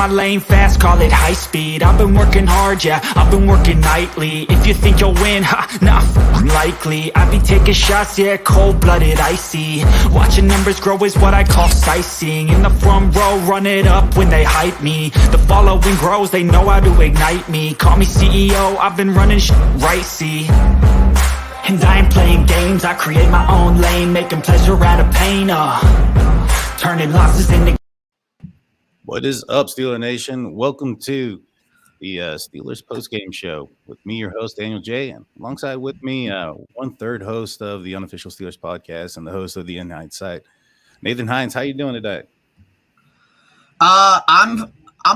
my lane fast, call it high speed. I've been working hard, yeah, I've been working nightly. If you think you'll win, not likely. I be taking shots, yeah, cold-blooded, icy. Watching numbers grow is what I call sightseeing. In the front row, run it up when they hype me. The following grows, they know how to ignite me. Call me CEO, I've been running right, see. And I ain't playing games, I create my own lane, making pleasure out of pain, turning losses into... What is up, Steeler Nation? Welcome to the Steelers postgame show with me, your host, Daniel J. And alongside with me, one-third host of the Unofficial Steelers podcast and the host of the In Hindsight, Nathan Hines. How you doing today? I'm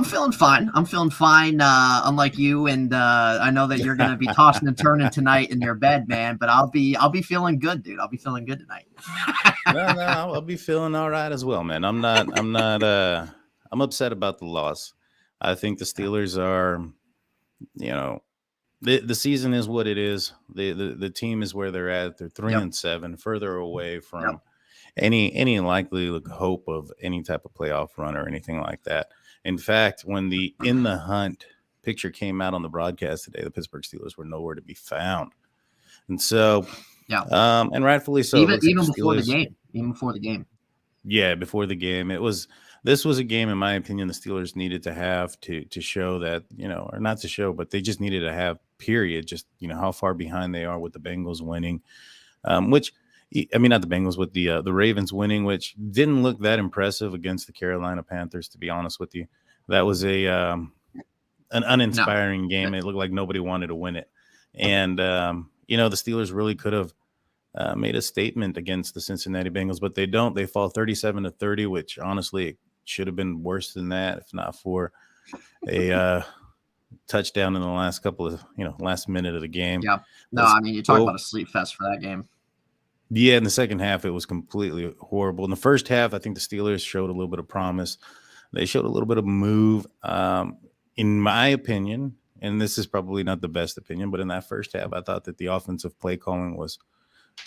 feeling fine. Unlike you, and I know that you're going to be tossing and turning tonight in your bed, man. But I'll be feeling good, dude. I'll be feeling good tonight. No, I'll be feeling all right as well, man. I'm upset about the loss. I think the Steelers are, the season is what it is. The team is where they're at. They're 3-7, further away from any likely hope of any type of playoff run or anything like that. In fact, when the In the Hunt picture came out on the broadcast today, the Pittsburgh Steelers were nowhere to be found. And so, and rightfully so. Even before the game. Yeah, before the game. This was a game, in my opinion, the Steelers needed to have to show that, or not to show, but they just needed to have, period, just, how far behind they are with the Bengals winning, not the Bengals, with the Ravens winning, which didn't look that impressive against the Carolina Panthers, to be honest with you. That was an uninspiring game. It looked like nobody wanted to win it. And, the Steelers really could have made a statement against the Cincinnati Bengals, but they don't. They fall 37-30, which honestly it should have been worse than that, if not for a touchdown in the last couple of, last minute of the game. Yeah. No, you talk about a sleep fest for that game. Yeah, in the second half, it was completely horrible. In the first half, I think the Steelers showed a little bit of promise. They showed a little bit of move. In my opinion, and this is probably not the best opinion, but in that first half, I thought that the offensive play calling was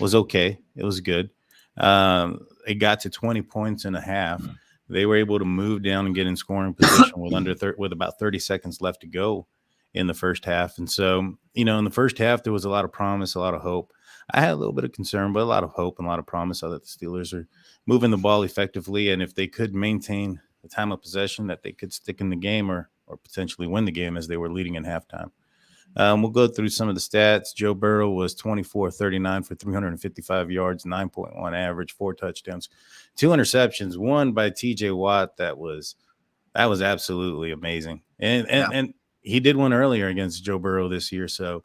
okay. It was good. It got to 20 points and a half. They were able to move down and get in scoring position with about 30 seconds left to go in the first half. And so, in the first half, there was a lot of promise, a lot of hope. I had a little bit of concern, but a lot of hope and a lot of promise that the Steelers are moving the ball effectively. And if they could maintain the time of possession, that they could stick in the game or potentially win the game as they were leading in halftime. We'll go through some of the stats. Joe Burrow was 24-39 for 355 yards, 9.1 average, 4 touchdowns, 2 interceptions, one by TJ Watt. That was absolutely amazing. And he did one earlier against Joe Burrow this year. So,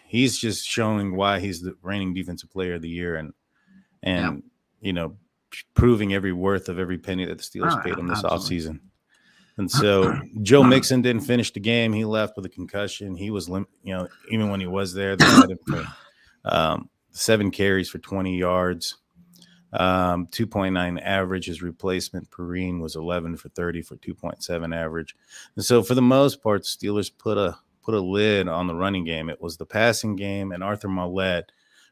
he's just showing why he's the reigning defensive player of the year and proving every worth of every penny that the Steelers paid him this offseason. And so Joe Mixon didn't finish the game. He left with a concussion. He was, even when he was there, they had him for 7 carries for 20 yards, 2.9 average. His replacement, Perrine, was 11 for 30 for 2.7 average. And so for the most part, the Steelers put a lid on the running game. It was the passing game and Arthur Maulet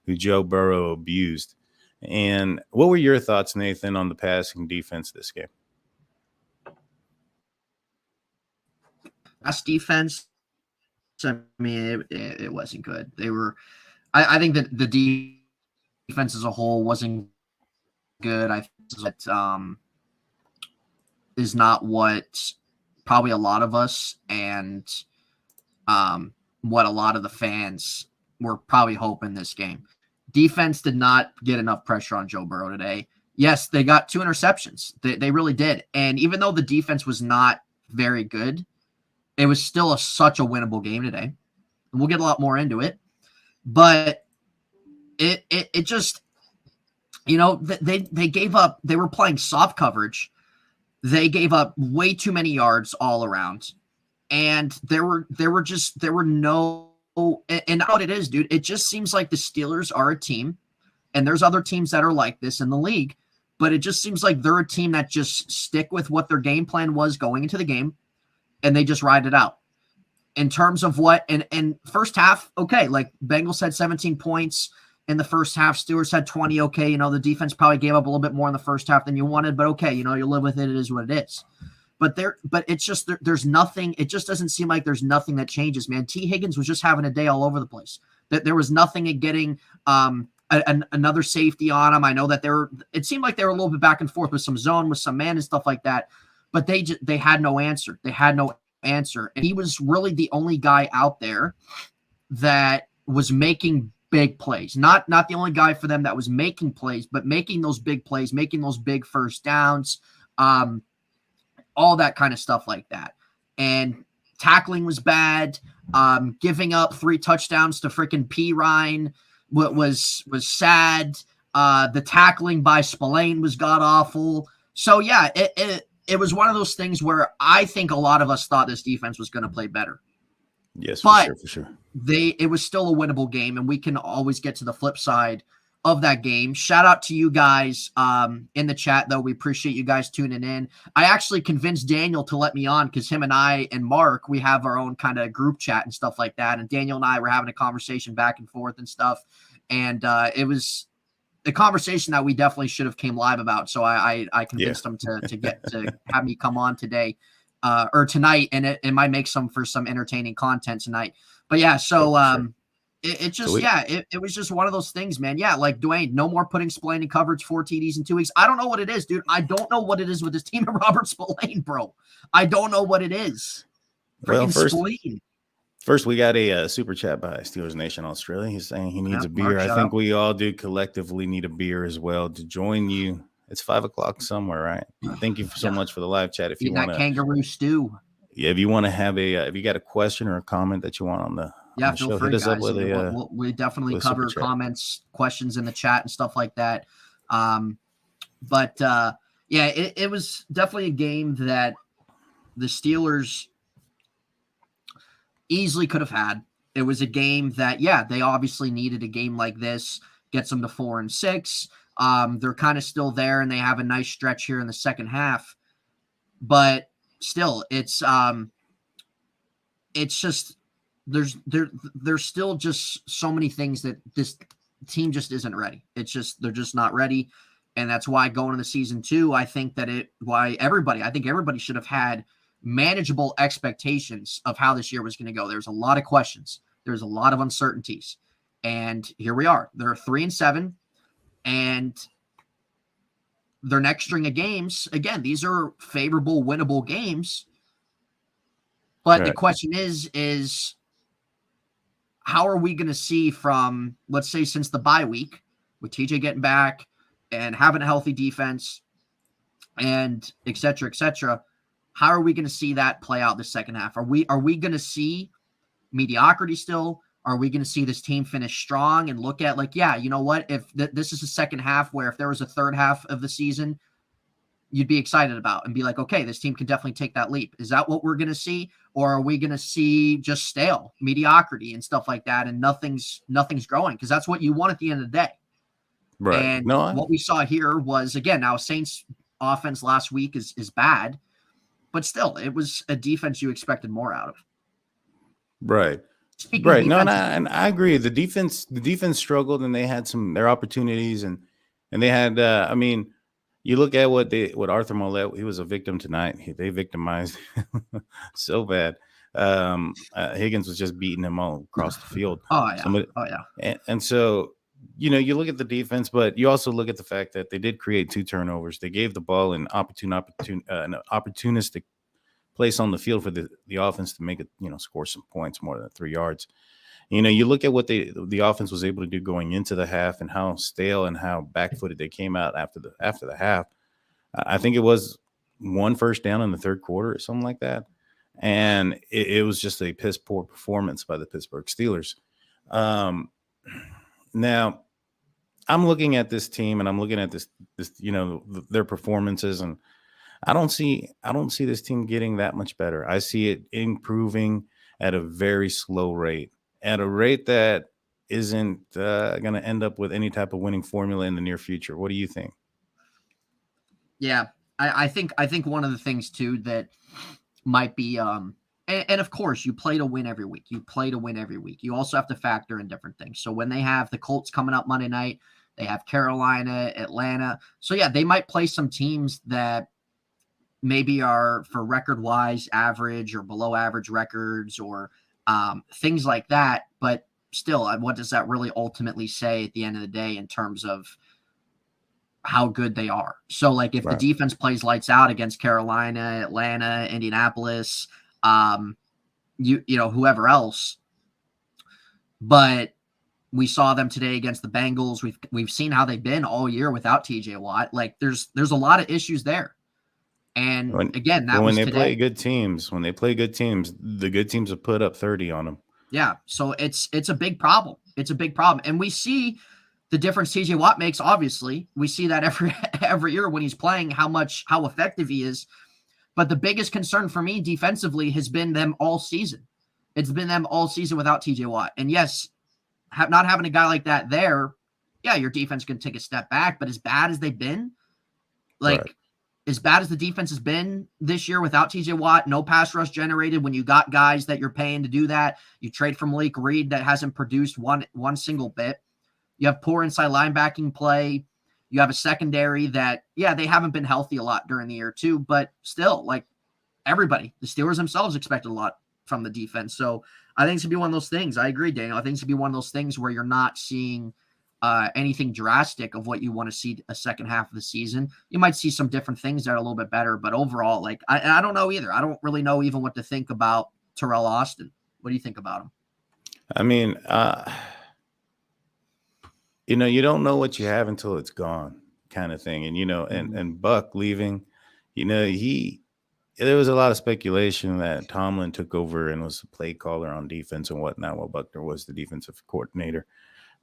who Joe Burrow abused. And what were your thoughts, Nathan, on the passing defense this game? Pass defense, it wasn't good. They were, I think that the defense as a whole wasn't good. I think that is not what probably a lot of us and what a lot of the fans were probably hoping this game. Defense did not get enough pressure on Joe Burrow today. Yes, they got 2 interceptions. They really did. And even though the defense was not very good, it was still such a winnable game today. And we'll get a lot more into it. But it just, they gave up. They were playing soft coverage. They gave up way too many yards all around. And there were no, and what it is, dude, it just seems like the Steelers are a team, and there's other teams that are like this in the league, but it just seems like they're a team that just stick with what their game plan was going into the game, and they just ride it out. In terms of what, and first half, okay, like Bengals had 17 points, in the first half. Steelers had 20. Okay, you know, the defense probably gave up a little bit more in the first half than you wanted, but okay, you know, you live with it. It is what it is. But it's just there's nothing. It just doesn't seem like there's nothing that changes, man. T. Higgins was just having a day all over the place. That there was nothing in getting another safety on him. I know that it seemed like they were a little bit back and forth with some zone, with some man and stuff like that. But they had no answer. They had no answer, and he was really the only guy out there that was making big plays. Not the only guy for them that was making plays, but making those big plays, making those big first downs. All that kind of stuff like that. And tackling was bad. Giving up 3 touchdowns to freaking P. Ryan was sad. The tackling by Spillane was god-awful. So, yeah, it was one of those things where I think a lot of us thought this defense was going to play better. Yes, but for sure. It was still a winnable game, and we can always get to the flip side of that game. Shout out to you guys in the chat, though. We appreciate you guys tuning in. I actually convinced Daniel to let me on because him and I and Mark, we have our own kind of group chat and stuff like that. And Daniel and I were having a conversation back and forth and stuff. And it was the conversation that we definitely should have came live about. So I convinced him to have me come on today or tonight. And it might make for some entertaining content tonight. But yeah, so sure. It was just one of those things, man. Yeah, like Dwayne, no more putting Spillane in coverage, 4 TDs in 2 weeks. I don't know what it is, dude. I don't know what it is with this team and Robert Spillane, bro. I don't know what it is. Well, first we got a super chat by Steelers Nation Australia. He's saying he needs a beer. I think we all do collectively need a beer as well to join you. It's 5:00 somewhere, right? Thank you so much for the live chat. If you want that kangaroo stew. Yeah, if you want to have if you got a question or a comment that you want on the feel free, guys. We definitely cover comments, questions in the chat and stuff like that. It was definitely a game that the Steelers easily could have had. It was a game that, they obviously needed a game like this, gets them to 4-6. They're kind of still there, and they have a nice stretch here in the second half. But still, it's just there's still just so many things that this team just isn't ready. It's just they're just not ready, and that's why going into season 2, I think everybody should have had manageable expectations of how this year was going to go. There's a lot of questions. There's a lot of uncertainties, and here we are. They're 3-7, and their next string of games, again, these are favorable, winnable games. But The question is how are we going to see from, let's say, since the bye week, with TJ getting back and having a healthy defense and et cetera, how are we going to see that play out the second half? Are we going to see mediocrity still? Are we going to see this team finish strong and look at you know what? If this is a second half where if there was a third half of the season, you'd be excited about and be like, okay, this team can definitely take that leap. Is that what we're going to see? Or are we going to see just stale mediocrity and stuff like that? And nothing's growing, because that's what you want at the end of the day. Right. And what we saw here was, again, now Saints offense last week is bad, but still it was a defense you expected more out of. Right. Right. No, and I agree. The defense struggled, and they had their opportunities, and they had. You look at what Arthur Mollett, he was a victim tonight. They victimized so bad. Higgins was just beating him all across the field. And so you look at the defense, but you also look at the fact that they did create 2 turnovers. They gave the ball an opportunistic place on the field for the offense to make it, score some points more than 3 yards. You look at what the offense was able to do going into the half and how stale and how back-footed they came out after the half. I think it was 1 first down in the third quarter or something like that. And it was just a piss poor performance by the Pittsburgh Steelers. Now I'm looking at this team, and I'm looking at this their performances, and I don't see this team getting that much better. I see it improving at a very slow rate, at a rate that isn't going to end up with any type of winning formula in the near future. What do you think? Yeah, I think one of the things too that might be And of course, you play to win every week. You play to win every week. You also have to factor in different things. So when they have the Colts coming up Monday night, they have Carolina, Atlanta. So yeah, they might play some teams that maybe are for record-wise average or below average records or things like that. But still, what does that really ultimately say at the end of the day in terms of how good they are? So like if the defense plays lights out against Carolina, Atlanta, Indianapolis, you know, whoever else, but we saw them today against the Bengals. We've seen how they've been all year without TJ Watt. Like there's a lot of issues there. And again, that was when they today. play good teams, the good teams have put up 30 on them. Yeah. So it's a big problem. It's a big problem. And we see the difference TJ Watt makes, obviously. We see that every year when he's playing, how effective he is. But the biggest concern for me defensively has been them all season. It's been them all season without TJ Watt. And yes, not having a guy like that there, yeah, your defense can take a step back. But as bad as they've been, as bad as the defense has been this year without TJ Watt, no pass rush generated when you got guys that you're paying to do that. You trade for Malik Reed that hasn't produced one single bit. You have poor inside linebacking play. You have a secondary that, yeah, they haven't been healthy a lot during the year too, but still, like everybody, the Steelers themselves expected a lot from the defense. So I think it's going to be one of those things. I agree, Daniel. I think it's going to be one of those things where you're not seeing anything drastic of what you want to see a second half of the season. You might see some different things that are a little bit better, but overall, like I don't know either. I don't really know even what to think about Terrell Austin. What do you think about him? I mean, you know, you don't know what you have until it's gone, kind of thing. And, you know, and Buck leaving, you know, there was a lot of speculation that Tomlin took over and was a play caller on defense and whatnot, while Buckner was the defensive coordinator.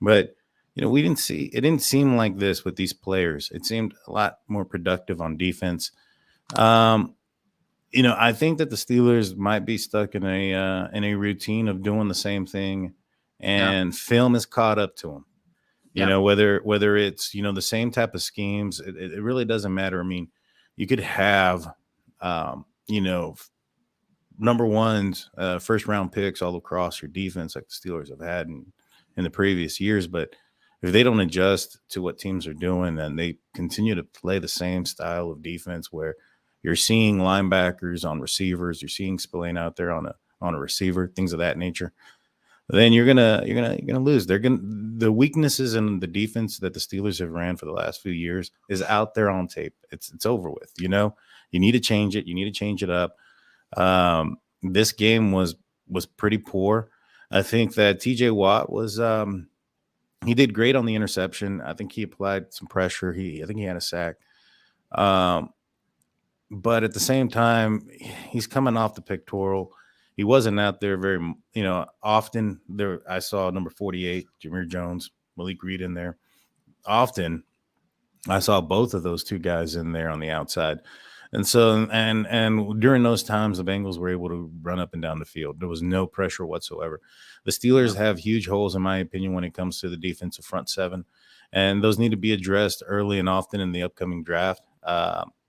But, you know, it didn't seem like this with these players. It seemed a lot more productive on defense. You know, I think that the Steelers might be stuck in a routine of doing the same thing, and film has caught up to them. You know, whether it's, you know, the same type of schemes, it really doesn't matter. I mean, you could have, you know, number ones, first round picks all across your defense like the Steelers have had in the previous years. But if they don't adjust to what teams are doing, then they continue to play the same style of defense where you're seeing linebackers on receivers, you're seeing Spillane out there on a receiver, things of that nature. Then you're gonna lose. The weaknesses in the defense that the Steelers have ran for the last few years is out there on tape. It's over with. You know, you need to change it. You need to change it up. This game was pretty poor. I think that TJ Watt was he did great on the interception. I think he applied some pressure. I think he had a sack. But at the same time, he's coming off the pectoral. He wasn't out there very, you know, often. There, I saw number 48, Jameer Jones, Malik Reed in there. Often, I saw both of those two guys in there on the outside, and so and during those times, the Bengals were able to run up and down the field. There was no pressure whatsoever. The Steelers have huge holes, in my opinion, when it comes to the defensive front seven, and those need to be addressed early and often in the upcoming draft.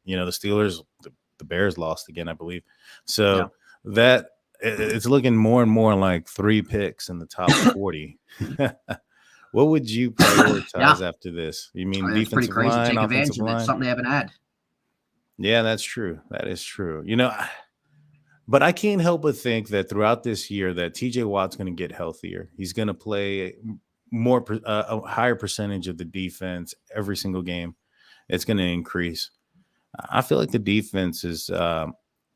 You know, the Steelers, the Bears lost again, I believe, so that. It's looking more and more like 3 picks in the top 40. What would you prioritize after this? You mean defensive pretty crazy. line, Take offensive advantage of line? it. Something they haven't had. Yeah, that's true. That is true. You know, but I can't help but think that throughout this year that TJ Watt's going to get healthier. He's going to play a higher percentage of the defense every single game. It's going to increase. I feel like the defense is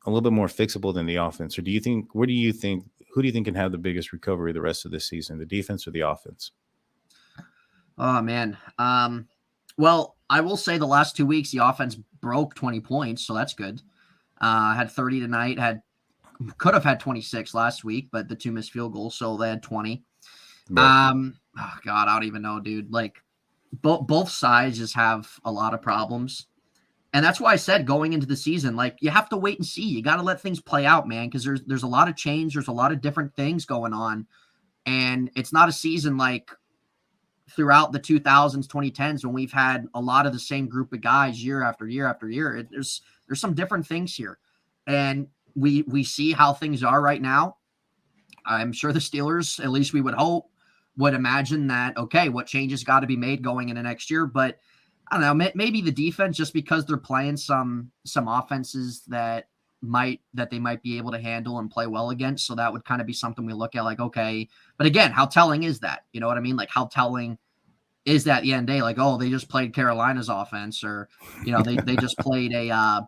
a little bit more fixable than the offense. Or who do you think can have the biggest recovery the rest of this season, the defense or the offense? Oh man. Well, I will say the last 2 weeks, the offense broke 20 points. So that's good. Had 30 tonight, could have had 26 last week, but the 2 missed field goals. So they had 20. Right. Oh God, I don't even know, dude. Like both sides just have a lot of problems. And that's why I said going into the season, like you have to wait and see. You got to let things play out, man, because there's a lot of change. There's a lot of different things going on. And it's not a season like throughout the 2000s, 2010s, when we've had a lot of the same group of guys year after year after year. There's some different things here. And we see how things are right now. I'm sure the Steelers, at least we would hope, would imagine that, okay, what changes got to be made going into next year. But I don't know, maybe the defense, just because they're playing some offenses that they might be able to handle and play well against. So that would kind of be something we look at like, okay, but again, how telling is that? You know what I mean? Like, how telling is that at the end of the day? Like, oh, they just played Carolina's offense, or, you know, they just played an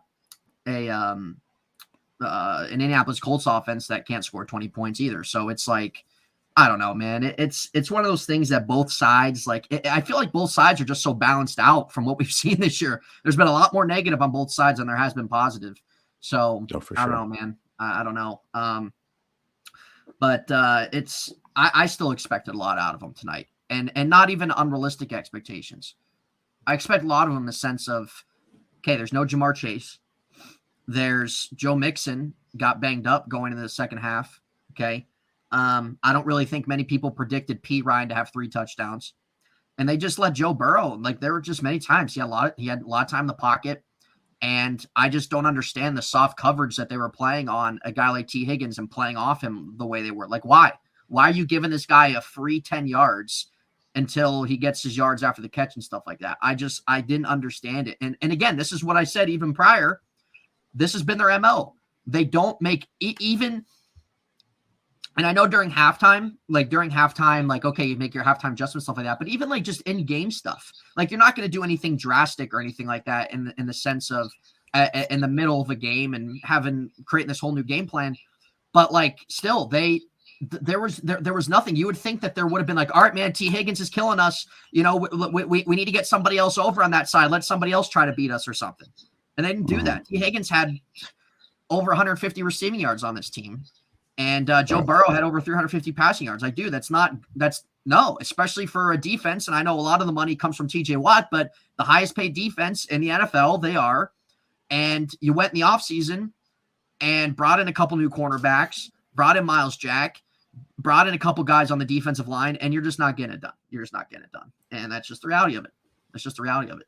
Indianapolis Colts offense that can't score 20 points either. So it's like, I don't know, man. It's one of those things that both sides, like, I feel like both sides are just so balanced out from what we've seen this year. There's been a lot more negative on both sides than there has been positive. So I don't know, man. I don't know. But I still expected a lot out of them tonight, and not even unrealistic expectations. I expect a lot of them in the sense of, okay, there's no Jamar Chase. There's Joe Mixon got banged up going into the second half. Okay. I don't really think many people predicted P. Ryan to have 3 touchdowns, and they just let Joe Burrow. Like, there were just many times he had a lot of time in the pocket, and I just don't understand the soft coverage that they were playing on a guy like T. Higgins and playing off him the way they were. Like, why are you giving this guy a free 10 yards until he gets his yards after the catch and stuff like that? I didn't understand it. And again, this is what I said even prior. This has been their MO. They don't make even, and I know during halftime, like, okay, you make your halftime adjustments, stuff like that, but even like just in-game stuff, like, you're not going to do anything drastic or anything like that in the sense of in the middle of a game and creating this whole new game plan. But like, still, there was nothing. You would think that there would have been like, all right, man, T. Higgins is killing us. You know, we need to get somebody else over on that side. Let somebody else try to beat us or something. And they didn't do that. T. Higgins had over 150 receiving yards on this team. And Joe Burrow had over 350 passing yards. No, especially for a defense. And I know a lot of the money comes from TJ Watt, but the highest paid defense in the NFL, they are. And you went in the offseason and brought in a couple new cornerbacks, brought in Miles Jack, brought in a couple guys on the defensive line, and you're just not getting it done. You're just not getting it done. And that's just the reality of it. That's just the reality of it.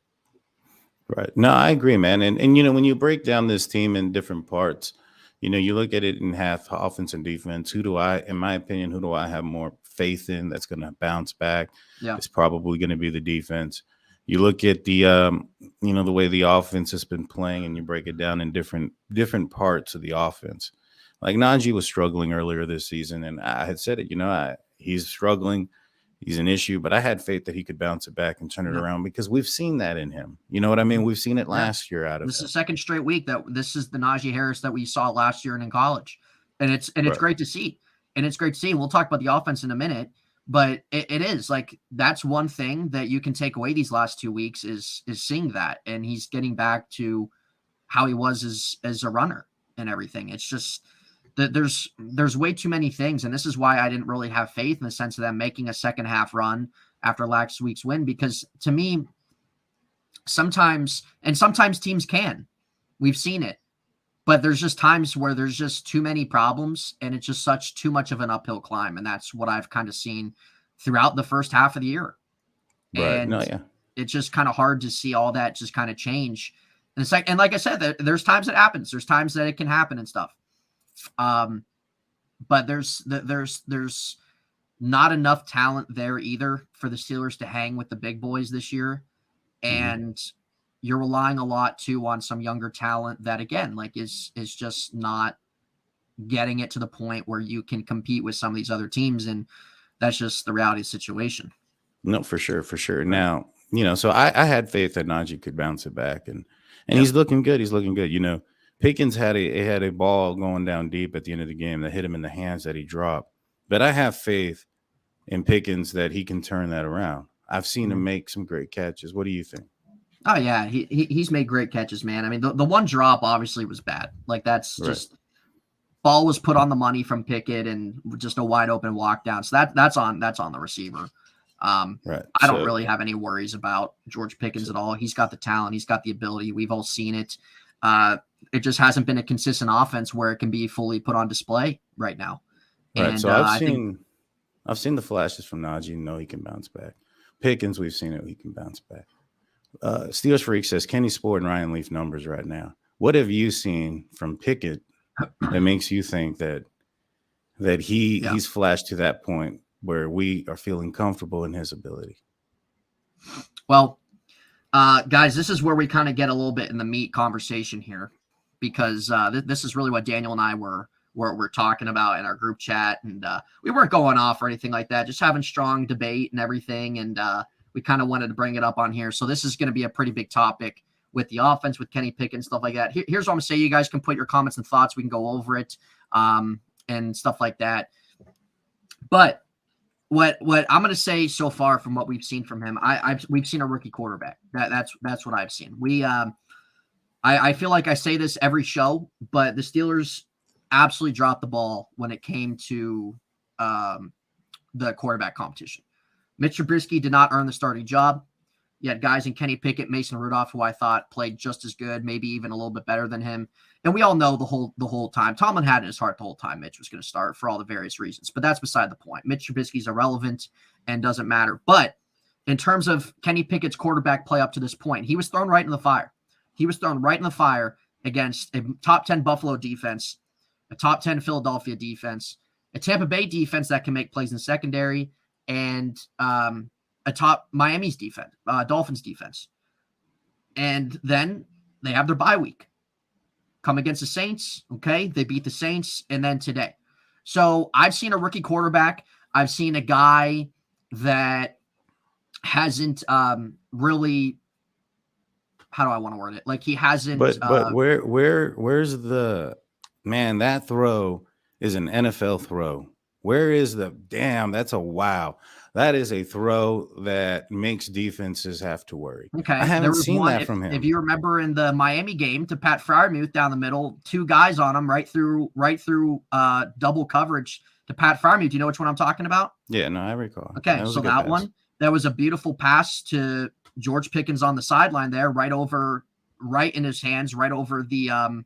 Right. No, I agree, man. And you know, when you break down this team in different parts, you know, you look at it in half, offense and defense. In my opinion, who do I have more faith in that's going to bounce back? Yeah. It's probably going to be the defense. You look at the, you know, the way the offense has been playing, and you break it down in different parts of the offense. Like, Najee was struggling earlier this season, and I had said it, you know, he's struggling. He's an issue, but I had faith that he could bounce it back and turn it around, because we've seen that in him. You know what I mean? We've seen it last year out of this him. is the second straight week that this is the Najee Harris that we saw last year and in college. And it's great to see. And it's great to see. And we'll talk about the offense in a minute, but it is like, that's one thing that you can take away these last 2 weeks is seeing that. And he's getting back to how he was as a runner and everything. It's just that there's way too many things. And this is why I didn't really have faith in the sense of them making a second half run after last week's win, because to me, sometimes teams can, we've seen it, but there's just times where there's just too many problems and it's just too much of an uphill climb. And that's what I've kind of seen throughout the first half of the year. Right. And it's just kind of hard to see all that just kind of change. And it's like, and like I said, there's times it happens. There's times that it can happen and stuff. But there's not enough talent there either for the Steelers to hang with the big boys this year. And you're relying a lot too on some younger talent that, again, like is just not getting it to the point where you can compete with some of these other teams. And that's just the reality of the situation. No, for sure. For sure. Now, you know, so I had faith that Najee could bounce it back, and he's looking good. He's looking good. You know, Pickens had a ball going down deep at the end of the game that hit him in the hands that he dropped. But I have faith in Pickens that he can turn that around. I've seen him make some great catches. What do you think? Oh yeah, he's made great catches, man. I mean, the one drop obviously was bad. Like, that's just ball was put on the money from Pickett and just a wide open walk down. So that's on the receiver. I don't really have any worries about George Pickens at all. He's got the talent. He's got the ability. We've all seen it. It just hasn't been a consistent offense where it can be fully put on display right now. Right. And, so I've seen the flashes from Najee. Know he can bounce back. Pickens, we've seen it. He can bounce back. Steelers Freak says Kenny Sport and Ryan Leaf numbers right now. What have you seen from Pickett that makes you think that he's flashed to that point where we are feeling comfortable in his ability? Well, guys, this is where we kind of get a little bit in the meat conversation here, because this is really what Daniel and I were talking about in our group chat, and we weren't going off or anything like that, just having strong debate and everything, and we kind of wanted to bring it up on here. So this is going to be a pretty big topic with the offense, with Kenny Pickett and stuff like that. Here's what I'm going to say. You guys can put your comments and thoughts. We can go over it and stuff like that. But what I'm going to say so far from what we've seen from him, we've seen a rookie quarterback. That's what I've seen. I feel like I say this every show, but the Steelers absolutely dropped the ball when it came to the quarterback competition. Mitch Trubisky did not earn the starting job. You had guys in Kenny Pickett, Mason Rudolph, who I thought played just as good, maybe even a little bit better than him. And we all know the whole time, Tomlin had in his heart the whole time Mitch was going to start for all the various reasons. But that's beside the point. Mitch Trubisky's irrelevant and doesn't matter. But in terms of Kenny Pickett's quarterback play up to this point, he was thrown right in the fire. He was thrown right in the fire against a top 10 Buffalo defense, a top 10 Philadelphia defense, a Tampa Bay defense that can make plays in secondary, and a top Miami's defense, Dolphins defense. And then they have their bye week. Come against the Saints, okay? They beat the Saints, and then today. So I've seen a rookie quarterback. I've seen a guy that hasn't really, how do I want to word it? Like he hasn't. But where's the man? That throw is an NFL throw. Where is the damn? That's a wow. That is a throw that makes defenses have to worry. Okay, I haven't seen that from him. If you remember in the Miami game, to Pat Freiermuth down the middle, two guys on him right through double coverage to Pat Freiermuth. Do you know which one I'm talking about? Yeah, no, I recall. Okay, so that one, that was a beautiful pass to George Pickens on the sideline there, right in his hands, right over the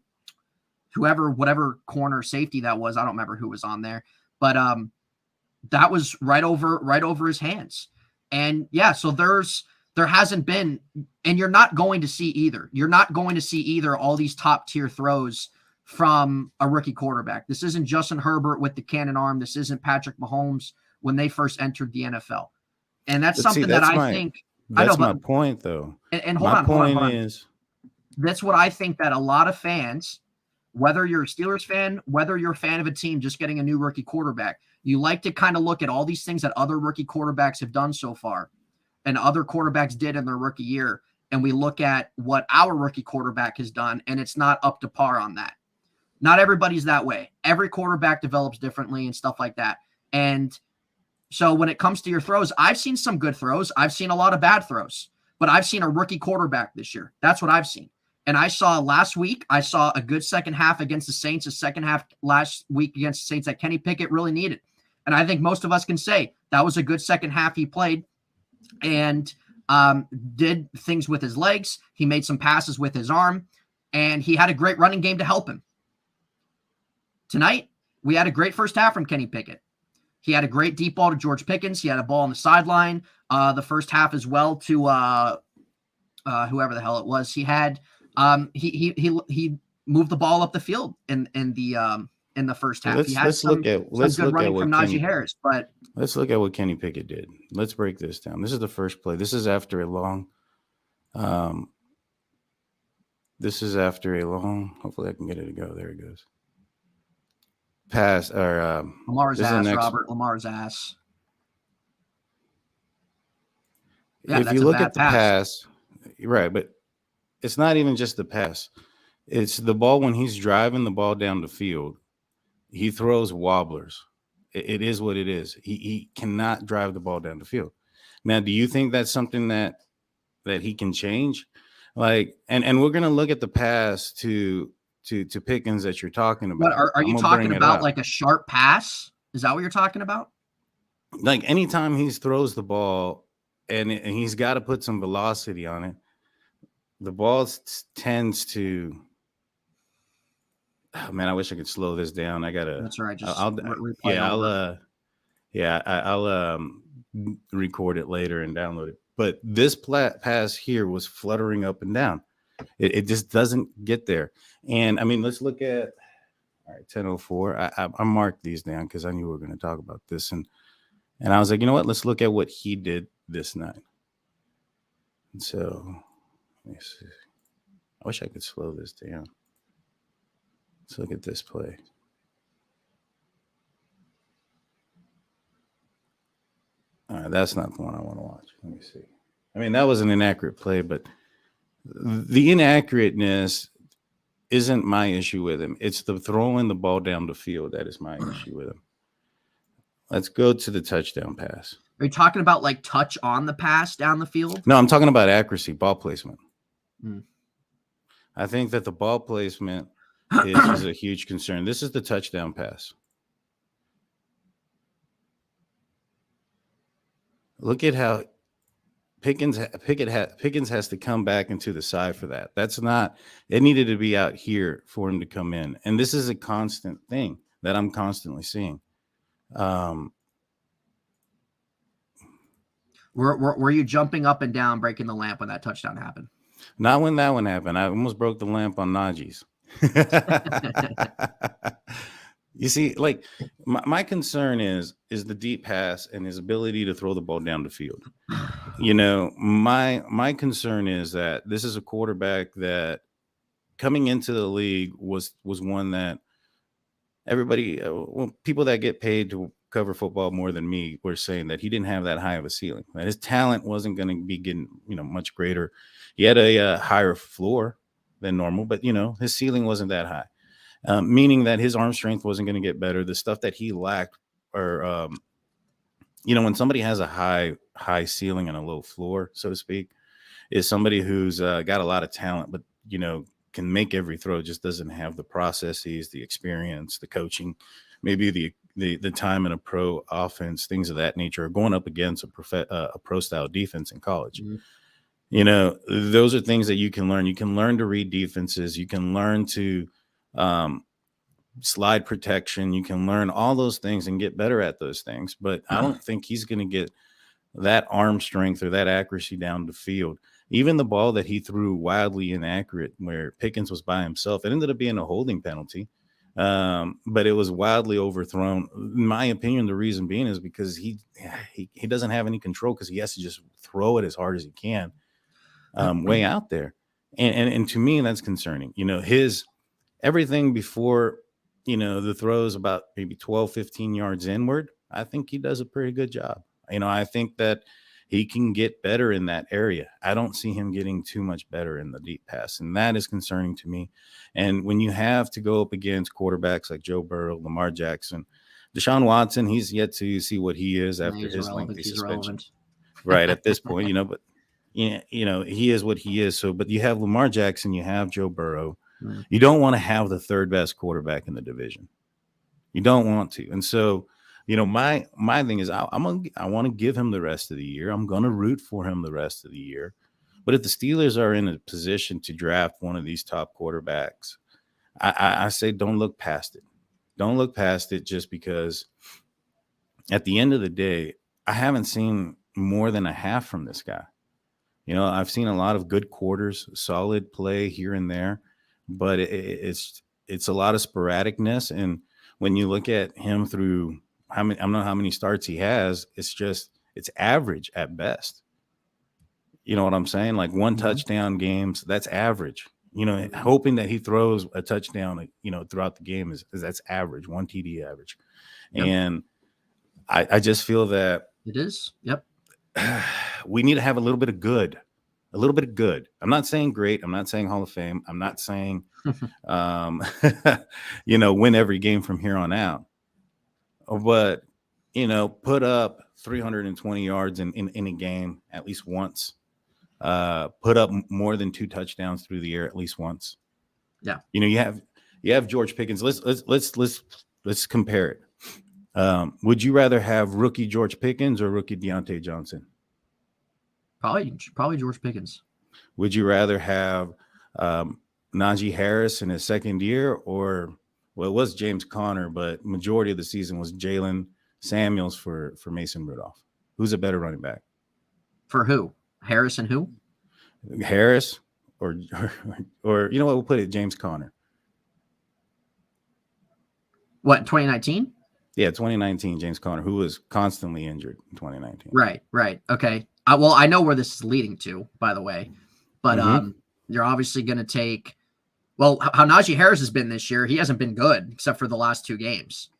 whatever corner safety that was. I don't remember who was on there, but that was right over his hands. And yeah, so there hasn't been, and you're not going to see either. You're not going to see either all these top tier throws from a rookie quarterback. This isn't Justin Herbert with the cannon arm. This isn't Patrick Mahomes when they first entered the NFL. And that's something that I think. That's my point, though. And hold on. That's what I think that a lot of fans, whether you're a Steelers fan, whether you're a fan of a team just getting a new rookie quarterback, you like to kind of look at all these things that other rookie quarterbacks have done so far and other quarterbacks did in their rookie year. And we look at what our rookie quarterback has done, and it's not up to par on that. Not everybody's that way. Every quarterback develops differently and stuff like that. And so when it comes to your throws, I've seen some good throws. I've seen a lot of bad throws, but I've seen a rookie quarterback this year. That's what I've seen. And I saw last week, I saw a good second half against the Saints, a second half last week against the Saints that Kenny Pickett really needed. And I think most of us can say that was a good second half he played and did things with his legs. He made some passes with his arm, and he had a great running game to help him. Tonight, we had a great first half from Kenny Pickett. He had a great deep ball to George Pickens. He had a ball on the sideline the first half as well to whoever the hell it was. He had he moved the ball up the field in the first half. Let's look at what Najee Harris, but let's look at what Kenny Pickett did. Let's break this down. This is the first play. This is after a long. Hopefully I can get it to go. There it goes. Pass or Lamar's ass, Robert. Lamar's ass. Yeah, if you look at the pass, right, but it's not even just the pass. It's the ball when he's driving the ball down the field. He throws wobblers. It is what it is. He cannot drive the ball down the field. Now, do you think that's something that he can change? Like, and we're gonna look at the pass to Pickens that you're talking about. But are you talking about like a sharp pass? Is that what you're talking about? Like anytime he throws the ball and he's got to put some velocity on it, the ball tends to. Oh, man, I wish I could slow this down. I gotta. That's right. I'll record it later and download it. But this pass here was fluttering up and down. It just doesn't get there. And I mean, let's look at. All right, 10:04. I marked these down because I knew we were going to talk about this, and I was like, you know what? Let's look at what he did this night. And so, let me see. I wish I could slow this down. Let's look at this play. All right, that's not the one I want to watch. Let me see. I mean, that was an inaccurate play, but the inaccurateness isn't my issue with him. It's the throwing the ball down the field that is my issue with him. Let's go to the touchdown pass. Are you talking about like touch on the pass down the field? No, I'm talking about accuracy, ball placement. Hmm. I think that the ball placement is a huge concern. This is the touchdown pass. Look at how Pickens has to come back into the side for that. That's not, it needed to be out here for him to come in. And this is a constant thing that I'm constantly seeing. Were you jumping up and down, breaking the lamp when that touchdown happened? Not when that one happened. I almost broke the lamp on Najee's. You see, like my concern is the deep pass and his ability to throw the ball down the field. You know, my concern is that this is a quarterback that coming into the league was one that everybody, people that get paid to cover football more than me were saying that he didn't have that high of a ceiling. That his talent wasn't going to be getting, much greater. He had a higher floor than normal, but his ceiling wasn't that high. Meaning that his arm strength wasn't going to get better. The stuff that he lacked, or when somebody has a high ceiling and a low floor, so to speak, is somebody who's got a lot of talent, but can make every throw, just doesn't have the processes, the experience, the coaching, maybe the time in a pro offense, things of that nature, or going up against a pro style defense in college. Mm-hmm. Those are things that you can learn. You can learn to read defenses. You can learn to slide protection. You can learn all those things and get better at those things. But I don't think he's going to get that arm strength or that accuracy down the field. Even the ball that he threw wildly inaccurate where Pickens was by himself, it ended up being a holding penalty. But it was wildly overthrown. In my opinion, the reason being is because he doesn't have any control because he has to just throw it as hard as he can way out there. And to me, that's concerning. His everything before, the throws about maybe 12, 15 yards inward, I think he does a pretty good job. I think that he can get better in that area. I don't see him getting too much better in the deep pass, and that is concerning to me. And when you have to go up against quarterbacks like Joe Burrow, Lamar Jackson, Deshaun Watson, he's yet to see what he is after his lengthy suspension. Right at this point, but he is what he is. So, but you have Lamar Jackson, you have Joe Burrow. Mm. You don't want to have the third best quarterback in the division. You don't want to, and so. My thing is I want to give him the rest of the year. I'm going to root for him the rest of the year. But if the Steelers are in a position to draft one of these top quarterbacks, I say don't look past it. Don't look past it just because at the end of the day, I haven't seen more than a half from this guy. I've seen a lot of good quarters, solid play here and there, but it's a lot of sporadicness. And when you look at him through I don't know how many starts he has. It's average at best. You know what I'm saying? Like one touchdown games, that's average. Hoping that he throws a touchdown, throughout the game is that's average, one TD average. Yep. And I just feel that it is. Yep. We need to have a little bit of good. I'm not saying great. I'm not saying Hall of Fame. I'm not saying, win every game from here on out. But, put up 320 yards in a game at least once. Put up more than 2 touchdowns through the air at least once. Yeah. You have George Pickens. Let's compare it. Would you rather have rookie George Pickens or rookie Deontay Johnson? Probably George Pickens. Would you rather have Najee Harris in his second year or? Well, it was James Conner, but majority of the season was Jalen Samuels for Mason Rudolph. Who's a better running back? For who? Harris and who? Harris or you know what? We'll put it James Conner. What, 2019? Yeah, 2019, James Conner, who was constantly injured in 2019. Right. Okay. Well, I know where this is leading to, by the way, but Mhm. you're obviously going to take. Well, how Najee Harris has been this year, he hasn't been good except for the last 2 games.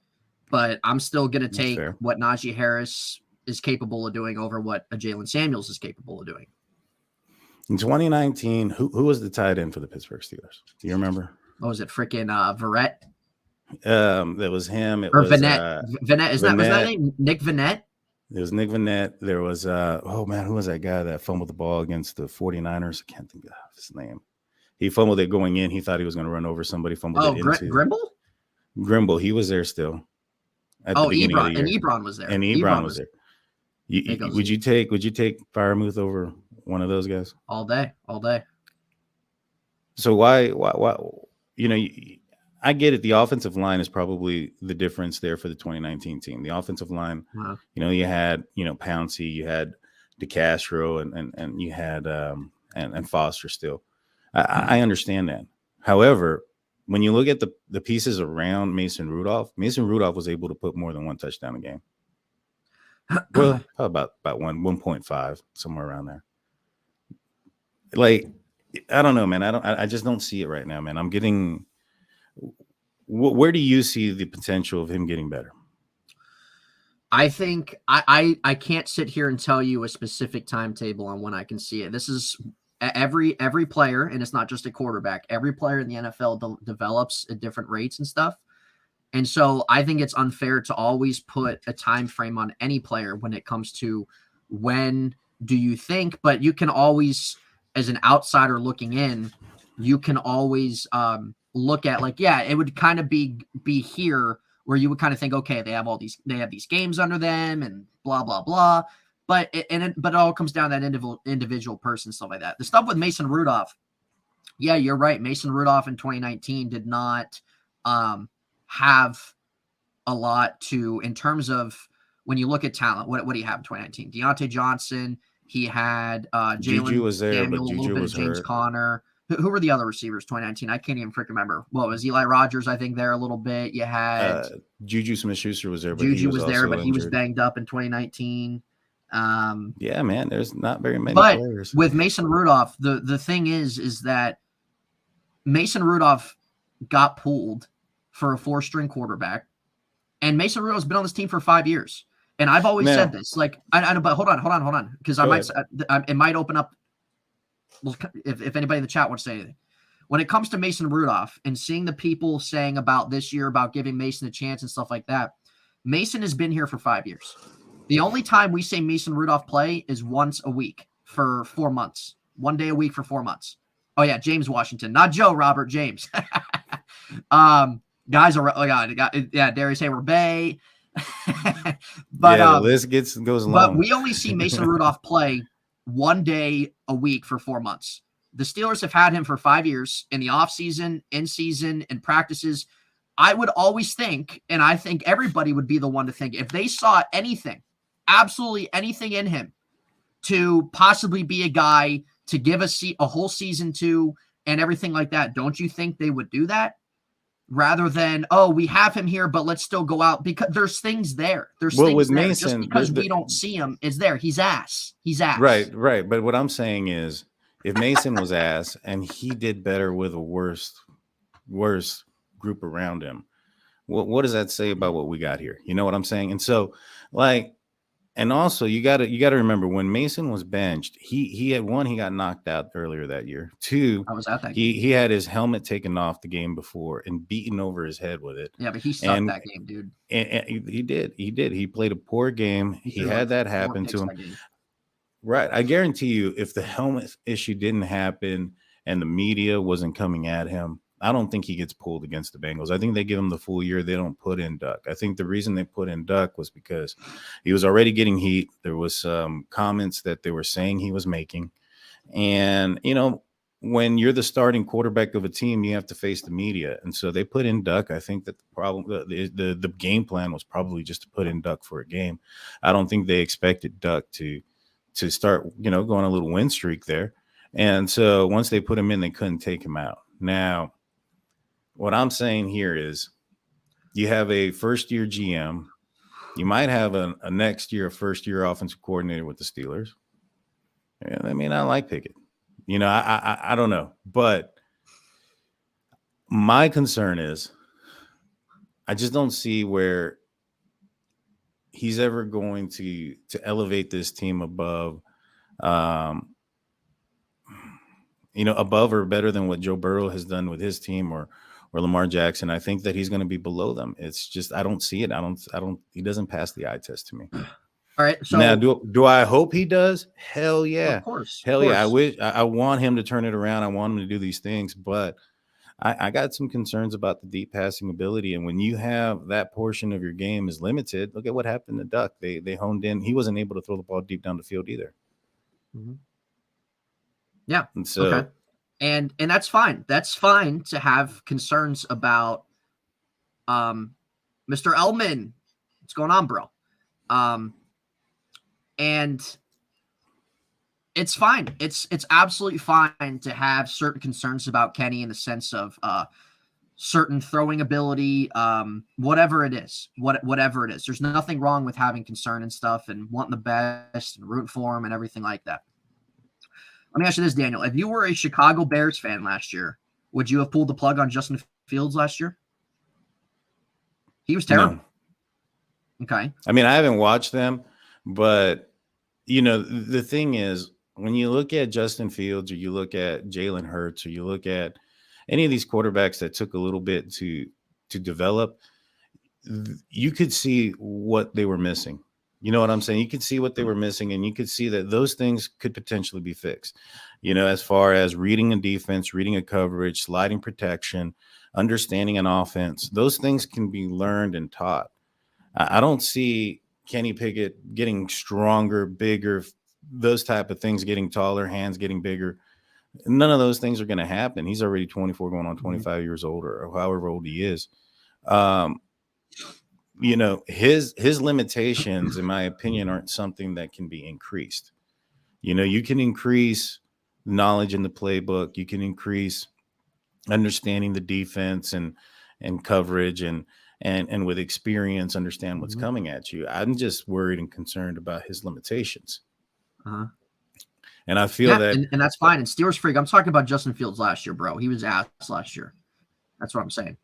But I'm still going to That's take fair. what Najee Harris is capable of doing over what a Jalen Samuels is capable of doing. In 2019, who was the tight end for the Pittsburgh Steelers? Do you remember? What was it? Freaking Verrett That was him. It or was Vanette? Vanette, was that Vanette. name? Nick Vanette? There was Nick Vanette. There was oh man, who was that guy that fumbled the ball against the 49ers? I can't think of his name. He fumbled it going in. He thought he was going to run over somebody. Fumbled it into Grimble. Grimble. He was there still at the beginning of the year. And Ebron was there. And Ebron was there. Would you take Freiermuth over one of those guys? All day. So why I get it. The offensive line is probably the difference there for the 2019 team. The offensive line, Wow. you had, Pouncey, you had DeCastro, and you had and Foster still. I understand that. However, when you look at the pieces around Mason Rudolph was able to put more than one touchdown a game. Well, about 1.5, somewhere around there. Like, I don't know, man. I just don't see it right now, man. I'm getting. Where do you see the potential of him getting better? I think I can't sit here and tell you a specific timetable on when I can see it. This is every player, and it's not just a quarterback. Every player in the NFL develops at different rates and stuff. And so I think it's unfair to always put a time frame on any player when it comes to when do you think, but you can always, as an outsider looking in, you can always look at like, yeah, it would kind of be here where you would kind of think, okay, they have these games under them and blah, blah, blah. But it all comes down to that individual person, stuff like that. The stuff with Mason Rudolph, yeah, you're right. Mason Rudolph in 2019 did not have a lot in terms of when you look at talent. What do you have in 2019? Deontay Johnson. He had Jalen Juju was there, Samuel, but a little Juju bit was of James hurt. Conner. Who were the other receivers 2019? I can't even freaking remember. What was Eli Rogers? I think there a little bit. You had Juju Smith-Schuster was there, but Juju he was there, but injured. he was banged up in 2019. Yeah, man, there's not very many but players. With Mason Rudolph, the thing is that Mason Rudolph got pulled for a 4-string quarterback, and Mason Rudolph's been on this team for 5 years. And I've always said this, like, I know, but hold on, because it might open up. If anybody in the chat wants to say anything, when it comes to Mason Rudolph and seeing the people saying about this year about giving Mason a chance and stuff like that, Mason has been here for 5 years. The only time we say Mason Rudolph play is once a week for 4 months, 1 day a week for 4 months. Oh yeah, James Washington, not Joe, Robert, James. Guys are Darius Hayward Bay. But the list goes long. But we only see Mason Rudolph play 1 day a week for 4 months. The Steelers have had him for 5 years in the offseason, in season, in practices. I would always think, and I think everybody would be the one to think, if they saw anything, absolutely anything in him to possibly be a guy to give a whole season to and everything like that, don't you think they would do that? Rather than, oh, we have him here, but let's still go out, because there's things there. There's things with there. Mason, just because we don't see him is there. He's ass. Right. But what I'm saying is, if Mason was ass and he did better with a worse group around him, what does that say about what we got here? You know what I'm saying? And so, like, and also you got to remember, when Mason was benched, he had he got knocked out earlier that year. 2, I was at that game. He had his helmet taken off the game before and beaten over his head with it. Yeah, but he sucked that game, dude. And he did. He played a poor game. He had that happen to him. Right. I guarantee you, if the helmet issue didn't happen and the media wasn't coming at him, I don't think he gets pulled against the Bengals. I think they give him the full year. They don't put in Duck. I think the reason they put in Duck was because he was already getting heat. There was some comments that they were saying he was making. And, when you're the starting quarterback of a team, you have to face the media. And so they put in Duck. I think that the game plan was probably just to put in Duck for a game. I don't think they expected Duck to start, going a little win streak there. And so once they put him in, they couldn't take him out. Now, what I'm saying here is, You have a first-year GM. You might have a next year, a first-year offensive coordinator with the Steelers. And I mean, I like Pickett. You know, I don't know, but my concern is I just don't see where he's ever going to elevate this team above, above or better than what Joe Burrow has done with his team or Lamar Jackson. I think that he's going to be below them. It's just, I don't see it. He doesn't pass the eye test to me. All right. So now, do I hope he does? Hell yeah. Of course. Hell yeah. I want him to turn it around. I want him to do these things, but I got some concerns about the deep passing ability. And when you have that portion of your game is limited, look at what happened to Duck. They honed in. He wasn't able to throw the ball deep down the field either. Mm-hmm. Yeah. And so, okay. And that's fine. That's fine to have concerns about Mr. Elman. What's going on, bro? And it's fine. It's absolutely fine to have certain concerns about Kenny in the sense of certain throwing ability, whatever it is, whatever it is. There's nothing wrong with having concern and stuff and wanting the best and rooting for him and everything like that. Let me ask you this, Daniel. If you were a Chicago Bears fan last year, would you have pulled the plug on Justin Fields last year? He was terrible. No. Okay. I mean, I haven't watched them, but, the thing is, when you look at Justin Fields or you look at Jalen Hurts or you look at any of these quarterbacks that took a little bit to develop, you could see what they were missing. You know what I'm saying? You could see what they were missing, and you could see that those things could potentially be fixed, as far as reading a defense, reading a coverage, sliding protection, understanding an offense. Those things can be learned and taught. I don't see Kenny Pickett getting stronger, bigger, those type of things, getting taller, hands getting bigger. None of those things are going to happen. He's already 24 going on 25 years old or however old he is. His limitations, in my opinion, aren't something that can be increased. You can increase knowledge in the playbook. You can increase understanding the defense and coverage and with experience, understand what's coming at you. I'm just worried and concerned about his limitations. Uh-huh. And I feel that, and that's fine. And Steelers freak. I'm talking about Justin Fields last year, bro. He was ass last year. That's what I'm saying.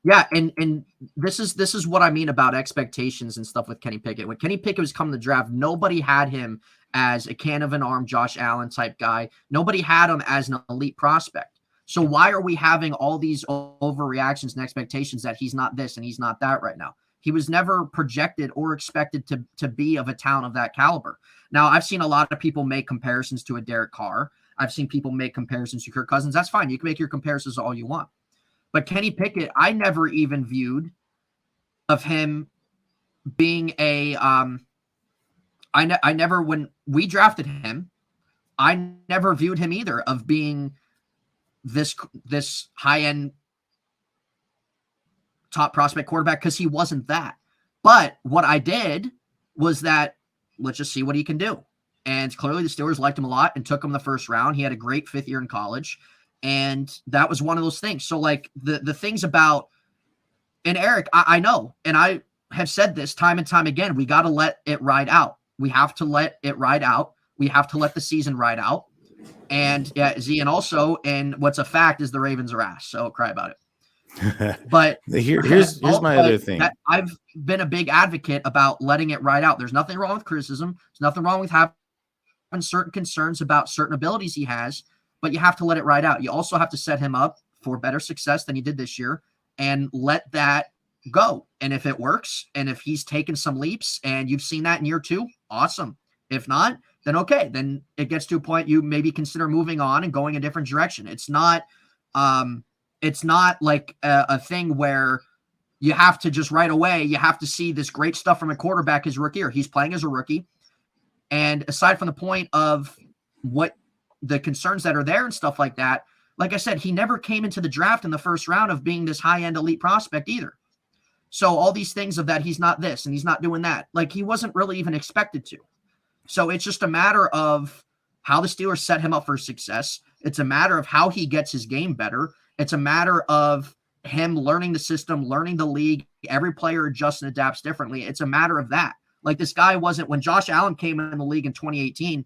Yeah, and this is what I mean about expectations and stuff with Kenny Pickett. When Kenny Pickett was coming to the draft, nobody had him as a can of an arm, Josh Allen type guy. Nobody had him as an elite prospect. So why are we having all these overreactions and expectations that he's not this and he's not that right now? He was never projected or expected to be of a talent of that caliber. Now, I've seen a lot of people make comparisons to a Derek Carr. I've seen people make comparisons to Kirk Cousins. That's fine. You can make your comparisons all you want. But Kenny Pickett, I never even viewed of him being a I never, when we drafted him, I never viewed him either of being this high-end top prospect quarterback, because he wasn't that. But what I did was that, let's just see what he can do. And clearly the Steelers liked him a lot and took him the first round. He had a great fifth year in college. And that was one of those things. So like the things about, and Eric, I know, and I have said this time and time again, we got to let it ride out. We have to let it ride out. We have to let the season ride out. And yeah, Z, and also, and what's a fact is the Ravens are ass. So cry about it. But here's my other thing. I've been a big advocate about letting it ride out. There's nothing wrong with criticism. There's nothing wrong with having certain concerns about certain abilities he has, but you have to let it ride out. You also have to set him up for better success than he did this year and let that go. And if it works, and if he's taken some leaps and you've seen that in year two, awesome. If not, then okay. Then it gets to a point you maybe consider moving on and going a different direction. It's not like a thing where you have to just right away, you have to see this great stuff from a quarterback his rookie year. He's playing as a rookie. And aside from the point of what the concerns that are there and stuff like that, like I said, he never came into the draft in the first round of being this high-end elite prospect either. So all these things of that, he's not this and he's not doing that. Like he wasn't really even expected to. So it's just a matter of how the Steelers set him up for success. It's a matter of how he gets his game better. It's a matter of him learning the system, learning the league. Every player adjusts and adapts differently. It's a matter of that. Like this guy wasn't, when Josh Allen came in the league in 2018,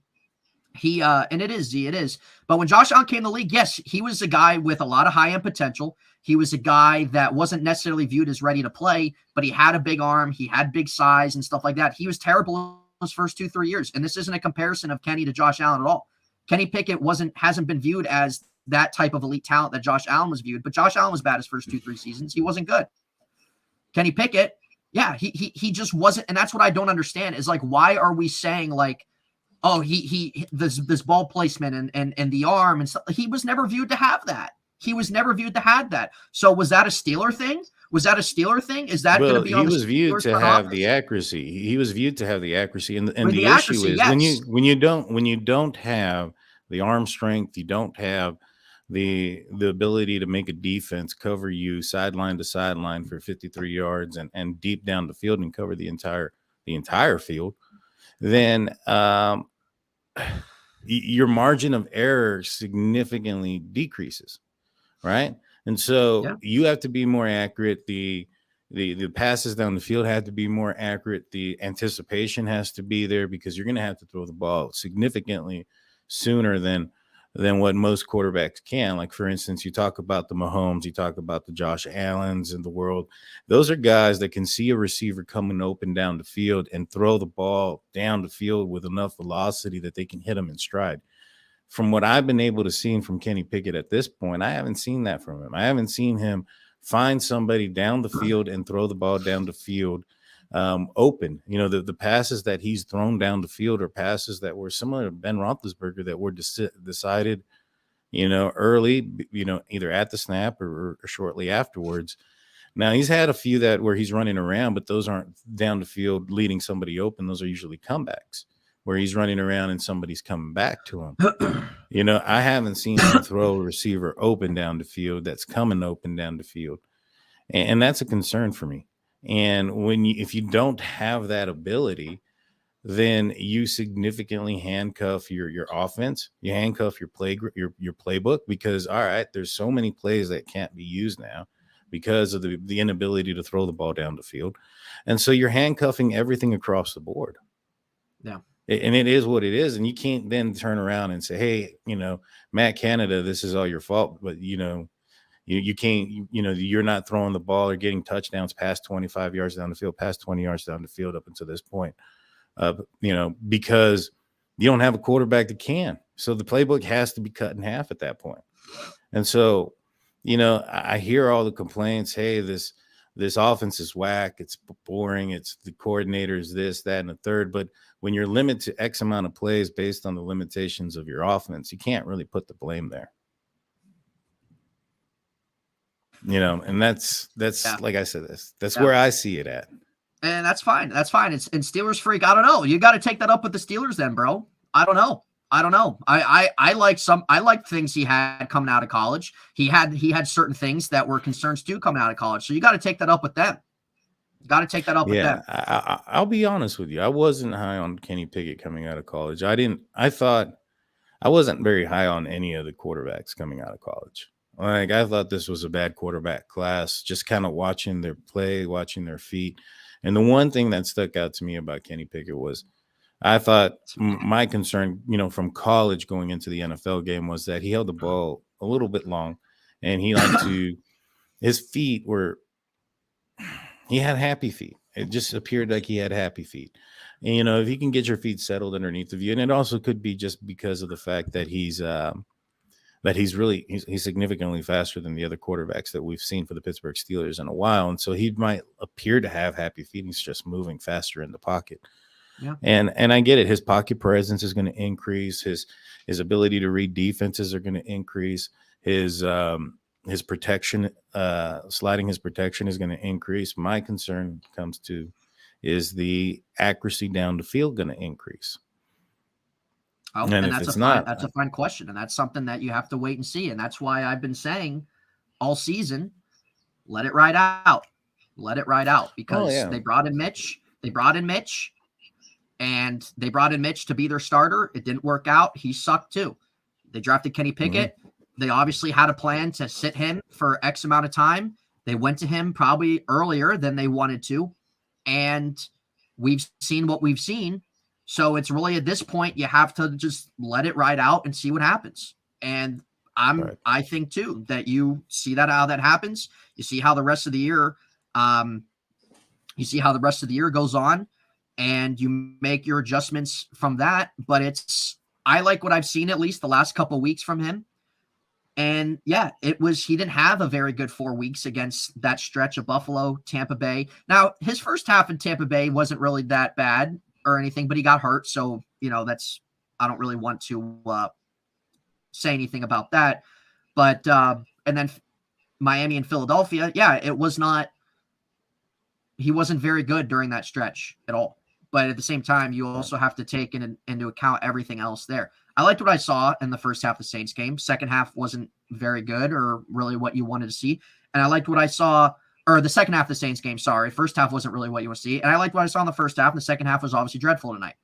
and it is. But when Josh Allen came in the league, yes, he was a guy with a lot of high end potential. He was a guy that wasn't necessarily viewed as ready to play, but he had a big arm. He had big size and stuff like that. He was terrible his first 2-3 years. And this isn't a comparison of Kenny to Josh Allen at all. Kenny Pickett hasn't been viewed as that type of elite talent that Josh Allen was viewed, but Josh Allen was bad his first 2-3 seasons. He wasn't good. Kenny Pickett, yeah, he just wasn't. And that's what I don't understand is like, why are we saying like, oh, this ball placement and the arm and stuff. He was never viewed to have that. He was never viewed to have that. So was that a Steeler thing? Is that going to be on the Steelers? He was viewed to have the accuracy. He was viewed to have the accuracy. And the issue is yes. when you don't have the arm strength, you don't have the ability to make a defense cover you sideline to sideline for 53 yards and deep down the field and cover the entire field, then your margin of error significantly decreases, right? And so you have to be more accurate. The passes down the field have to be more accurate. The anticipation has to be there because you're going to have to throw the ball significantly sooner than what most quarterbacks can. Like, for instance, you talk about the Mahomes, you talk about the Josh Allens in the world. Those are guys that can see a receiver coming open down the field and throw the ball down the field with enough velocity that they can hit him in stride. From what I've been able to see from Kenny Pickett at this point, I haven't seen that from him. I haven't seen him find somebody down the field and throw the ball down the field open. You know, the passes that he's thrown down the field are passes that were similar to Ben Roethlisberger that were decided, you know, early, you know, either at the snap or shortly afterwards. Now he's had a few where he's running around, but those aren't down the field leading somebody open. Those are usually comebacks where he's running around and somebody's coming back to him. You know, I haven't seen him throw a receiver open down the field that's coming open down the field. And that's a concern for me. And if you don't have that ability, then you significantly handcuff your offense. You handcuff your playbook because, all right, there's so many plays that can't be used now because of the inability to throw the ball down the field. And so you're handcuffing everything across the board. Yeah. And it is what it is. And you can't then turn around and say, hey, you know, Matt Canada, this is all your fault. But, you know, you can't, you know, you're not throwing the ball or getting touchdowns past 25 yards down the field, past 20 yards down the field up until this point, you know, because you don't have a quarterback that can. So the playbook has to be cut in half at that point. And so, you know, I hear all the complaints. Hey, this offense is whack. It's boring. It's the coordinators, this, that, and the third. But when you're limited to X amount of plays based on the limitations of your offense, you can't really put the blame there. You know, and that's like I said, that's where I see it at. And that's fine. That's fine. It's in Steelers freak. I don't know. You got to take that up with the Steelers then, bro. I don't know. I like things he had coming out of college. He had certain things that were concerns too coming out of college. So you got to take that up with them. Got to take that up with them. I'll be honest with you. I wasn't high on Kenny Pickett coming out of college. I thought I wasn't very high on any of the quarterbacks coming out of college. Like, I thought this was a bad quarterback class, just kind of watching their play, watching their feet. And the one thing that stuck out to me about Kenny Pickett was I thought my concern, you know, from college going into the NFL game was that he held the ball a little bit long and he liked to – his feet were – he had happy feet. It just appeared like he had happy feet. And, you know, if you can get your feet settled underneath of you, and it also could be just because of the fact that he's significantly faster than the other quarterbacks that we've seen for the Pittsburgh Steelers in a while. And so he might appear to have happy feet. He's just moving faster in the pocket. Yeah. And I get it. His pocket presence is going to increase. His ability to read defenses are going to increase. His protection, sliding his protection is going to increase. My concern comes to is the accuracy down the field going to increase? Oh, and that's a fine question. And that's something that you have to wait and see. And that's why I've been saying all season, let it ride out. Let it ride out because they brought in Mitch. And they brought in Mitch to be their starter. It didn't work out. He sucked too. They drafted Kenny Pickett. Mm-hmm. They obviously had a plan to sit him for X amount of time. They went to him probably earlier than they wanted to, and we've seen what we've seen. So it's really at this point you have to just let it ride out and see what happens. And I think too that you see that how that happens. You see how the rest of the year, goes on, and you make your adjustments from that. But I like what I've seen at least the last couple of weeks from him. And yeah, he didn't have a very good 4 weeks against that stretch of Buffalo, Tampa Bay. Now, his first half in Tampa Bay wasn't really that bad or anything, but he got hurt. So, I don't really want to say anything about that. But, and then Miami and Philadelphia, yeah, he wasn't very good during that stretch at all. But at the same time, you also have to take into account everything else there. I liked what I saw in the first half of the Saints game. Second half wasn't very good or really what you wanted to see. And I liked what I saw, or the second half of the Saints game, sorry. First half wasn't really what you want to see. And I liked what I saw in the first half. And the second half was obviously dreadful tonight.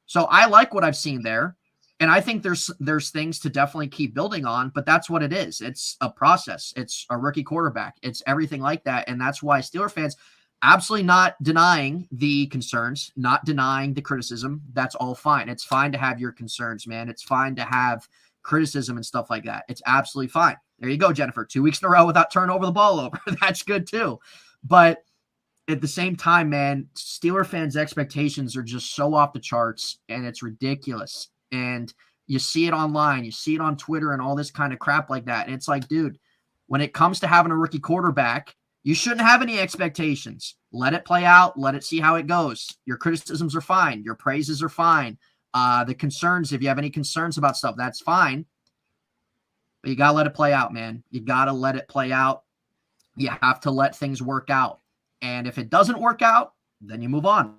So I like what I've seen there. And I think there's things to definitely keep building on, but that's what it is. It's a process. It's a rookie quarterback. It's everything like that. And that's why Steeler fans, absolutely not denying the concerns, not denying the criticism. That's all fine. It's fine to have your concerns, man. It's fine to have criticism and stuff like that. It's absolutely fine. There you go, Jennifer. 2 weeks in a row without turning over the ball over. That's good too. But at the same time, man, Steeler fans' expectations are just so off the charts, and it's ridiculous. And you see it online, you see it on Twitter and all this kind of crap like that. And it's like, dude, when it comes to having a rookie quarterback, you shouldn't have any expectations. Let it play out. Let it see how it goes. Your criticisms are fine. Your praises are fine. The concerns, if you have any concerns about stuff, that's fine. But you got to let it play out, man. You got to let it play out. You have to let things work out. And if it doesn't work out, then you move on.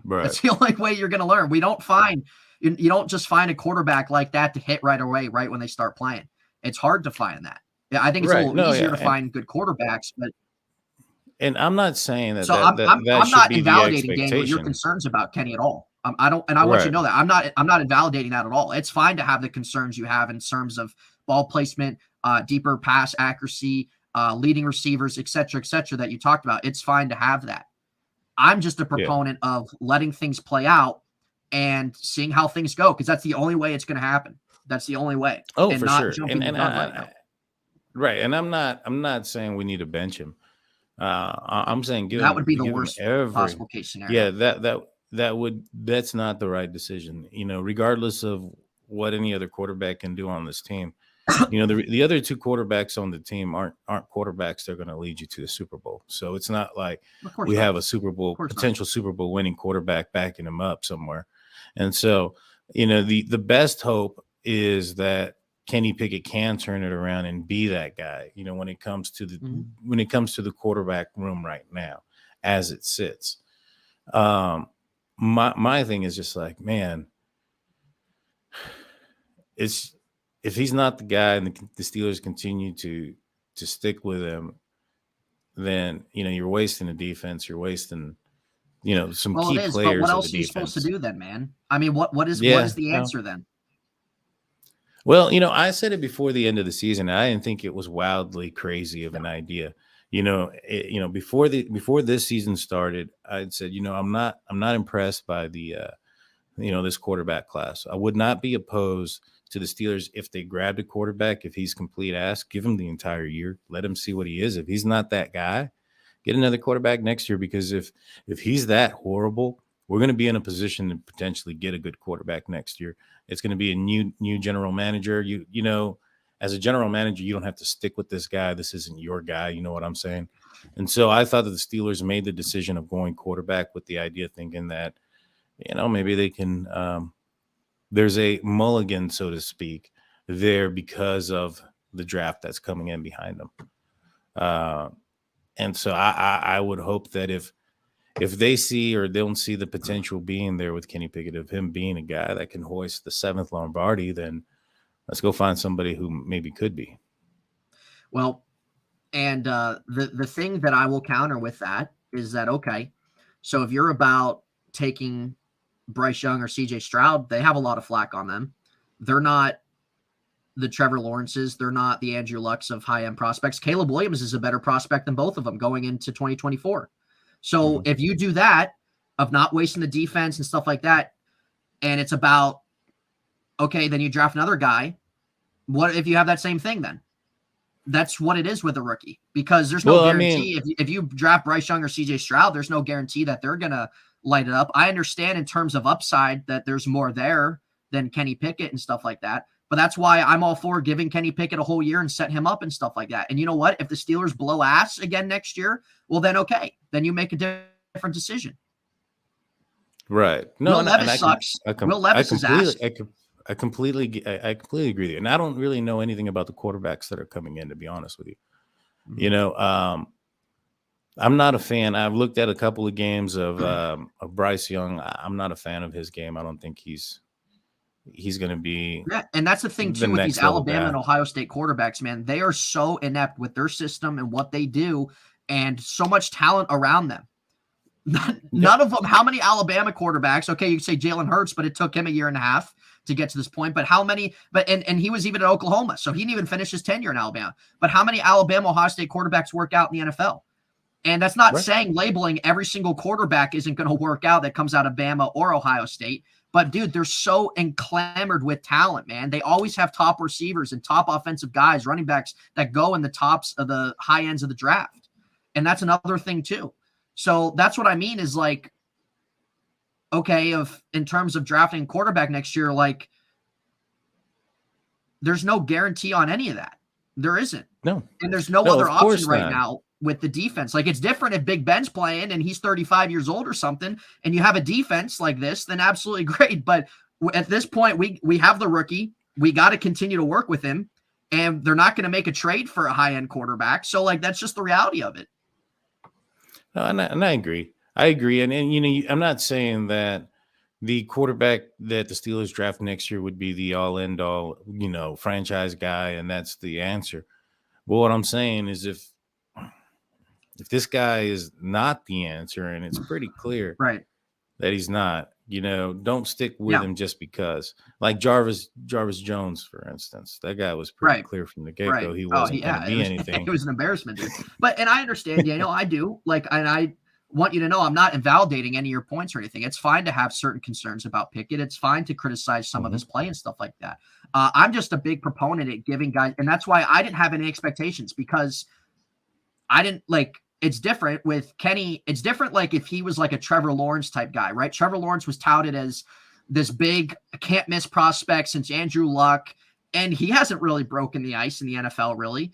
Right. That's the only way you're going to learn. You don't just find a quarterback like that to hit right away, right when they start playing. It's hard to find that. Yeah, I think it's a little easier to find good quarterbacks, and I'm not saying that. So I'm not invalidating Daniel, your concerns about Kenny at all. I want you to know that I'm not invalidating that at all. It's fine to have the concerns you have in terms of ball placement, deeper pass accuracy, leading receivers, et cetera, that you talked about. It's fine to have that. I'm just a proponent of letting things play out and seeing how things go, because that's the only way it's going to happen. That's the only way. Oh, and for sure. Right, and I'm not saying we need to bench him. I'm saying that would be the worst possible case scenario. Yeah, that's not the right decision. Regardless of what any other quarterback can do on this team, the other two quarterbacks on the team aren't quarterbacks that are going to lead you to the Super Bowl. So it's not like we have a potential Super Bowl winning quarterback backing him up somewhere. And so, the best hope is that Kenny Pickett can turn it around and be that guy, when it comes to the quarterback room right now, as it sits. My thing is just like, man, if he's not the guy and the Steelers continue to stick with him, then you're wasting the defense. You're wasting some key players. But what else are you supposed to do then, man? I mean, what is the answer then? Well, I said it before the end of the season. I didn't think it was wildly crazy of an idea. Before this season started, I'd said, I'm not impressed by the this quarterback class. I would not be opposed to the Steelers if they grabbed a quarterback. If he's complete ass, give him the entire year. Let him see what he is. If he's not that guy, get another quarterback next year, because if he's that horrible, we're going to be in a position to potentially get a good quarterback next year. It's going to be a new general manager. As a general manager, you don't have to stick with this guy. This isn't your guy. You know what I'm saying? And so I thought that the Steelers made the decision of going quarterback with the idea, thinking that, maybe they can, there's a mulligan, so to speak, there because of the draft that's coming in behind them. And so I would hope that if they see or don't see the potential being there with Kenny Pickett, of him being a guy that can hoist the 7th Lombardi, then let's go find somebody who maybe could be. Well, and the thing that I will counter with that is that, okay, so if you're about taking Bryce Young or CJ Stroud, they have a lot of flack on them. They're not the Trevor Lawrences. They're not the Andrew Lucks of high-end prospects. Caleb Williams is a better prospect than both of them going into 2024. So if you do that, of not wasting the defense and stuff like that, and it's about, okay, then you draft another guy. What if you have that same thing then? That's what it is with a rookie, because there's no guarantee. If you draft Bryce Young or CJ Stroud, there's no guarantee that they're going to light it up. I understand in terms of upside that there's more there than Kenny Pickett and stuff like that. But that's why I'm all for giving Kenny Pickett a whole year and set him up and stuff like that. And you know what? If the Steelers blow ass again next year, well, then okay. Then you make a different decision. Right. No, Will Levis sucks. Will Levis is ass. I completely agree with you. And I don't really know anything about the quarterbacks that are coming in, to be honest with you. You know, I'm not a fan. I've looked at a couple of games of Bryce Young. I'm not a fan of his game. I don't think he's going to be. Yeah, and that's the thing too with these Alabama and Ohio State quarterbacks, man. They are so inept with their system and what they do, and so much talent around them. None of them. How many Alabama quarterbacks? Okay, you can say Jalen Hurts, but it took him a year and a half to get to this point. But how many? But and he was even at Oklahoma, so he didn't even finish his tenure in Alabama. But how many Alabama, Ohio State quarterbacks work out in the NFL? And that's not saying labeling every single quarterback isn't going to work out that comes out of Bama or Ohio State. But dude, they're so enclamoured with talent, man. They always have top receivers and top offensive guys, running backs that go in the tops of the high ends of the draft. And that's another thing too. So that's what I mean is like, okay, in terms of drafting quarterback next year, like there's no guarantee on any of that. There isn't. No. And there's no other option right now with the defense. Like it's different if Big Ben's playing and he's 35 years old or something, and you have a defense like this, then absolutely great. But at this point, we have the rookie. We got to continue to work with him, and they're not going to make a trade for a high-end quarterback. So like that's just the reality of it. No, and I agree. I agree. And you know, I'm not saying that the quarterback that the Steelers draft next year would be the all end all, you know, franchise guy, and that's the answer. But what I'm saying is if this guy is not the answer, and it's pretty clear that he's not, you know, don't stick with him just because. Like Jarvis Jones, for instance, that guy was pretty clear from the get-go. He wasn't going to be anything. It was an embarrassment, dude. And I understand, Daniel, I do. Like, and I want you to know I'm not invalidating any of your points or anything. It's fine to have certain concerns about Pickett. It's fine to criticize some of his play and stuff like that. I'm just a big proponent at giving guys, and that's why I didn't have any expectations, because I didn't like. It's different with Kenny. It's different like if he was like a Trevor Lawrence type guy, right? Trevor Lawrence was touted as this big can't miss prospect since Andrew Luck, and he hasn't really broken the ice in the NFL, really.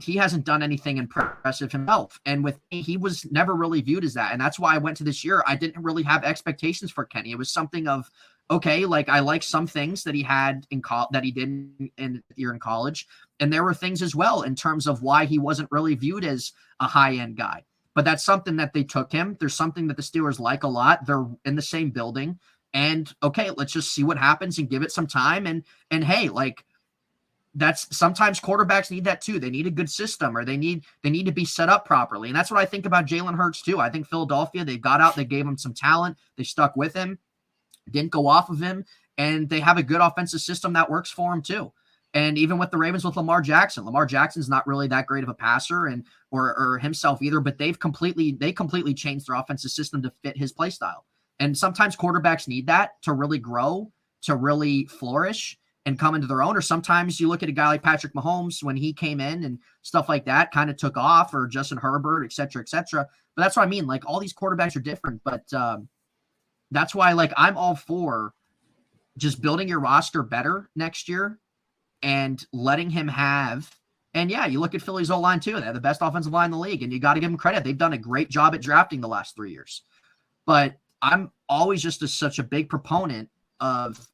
He hasn't done anything impressive himself. And with me, he was never really viewed as that. And that's why I went to this year. I didn't really have expectations for Kenny. It was something of, okay, like I like some things that he had that he did in the year in college. And there were things as well in terms of why he wasn't really viewed as a high-end guy. But that's something that they took him. There's something that the Steelers like a lot. They're in the same building. And okay, let's just see what happens and give it some time. And hey, like that's sometimes quarterbacks need that too. They need a good system, or they need to be set up properly. And that's what I think about Jalen Hurts too. I think Philadelphia, they got out, they gave him some talent, they stuck with him, didn't go off of him, and they have a good offensive system that works for him too. And even with the Ravens with Lamar Jackson's not really that great of a passer and or himself either, but they completely changed their offensive system to fit his play style. And sometimes quarterbacks need that to really grow, to really flourish and come into their own. Or sometimes you look at a guy like Patrick Mahomes when he came in and stuff like that kind of took off, or Justin Herbert, et cetera, et cetera. But that's what I mean. Like all these quarterbacks are different, but that's why like I'm all for just building your roster better next year and letting him have. And yeah, you look at Philly's O-line too. They have the best offensive line in the league, and you got to give them credit. They've done a great job at drafting the last 3 years. But I'm always just such a big proponent of,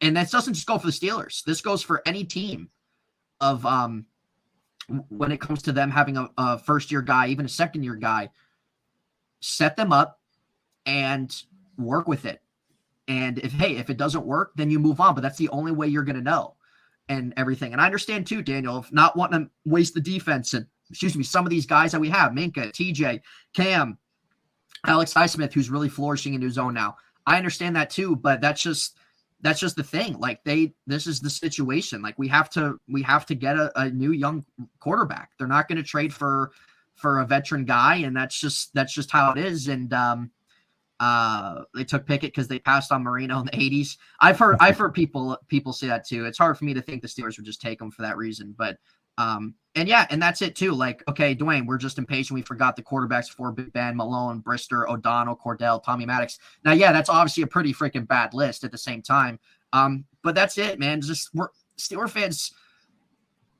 and that doesn't just go for the Steelers. This goes for any team of when it comes to them having a first-year guy, even a second-year guy, set them up and work with it. And if it doesn't work, then you move on. But that's the only way you're going to know and everything. And I understand too, Daniel, of not wanting to waste the defense and, some of these guys that we have, Minka, TJ, Cam, Alex Highsmith, who's really flourishing in his own now. I understand that too, but that's just that's just the thing. Like this is the situation. Like we have to get a new young quarterback. They're not going to trade for a veteran guy, and that's just how it is. And they took Pickett because they passed on Marino in the 80s. I've heard people say that too. It's hard for me to think the Steelers would just take him for that reason. But and that's it too. Like, okay, Dwayne, we're just impatient. We forgot the quarterbacks for Big Ben, Malone, Brister, O'Donnell, Cordell, Tommy Maddox. Now, yeah, that's obviously a pretty freaking bad list at the same time. But that's it, man. We're Steeler fans.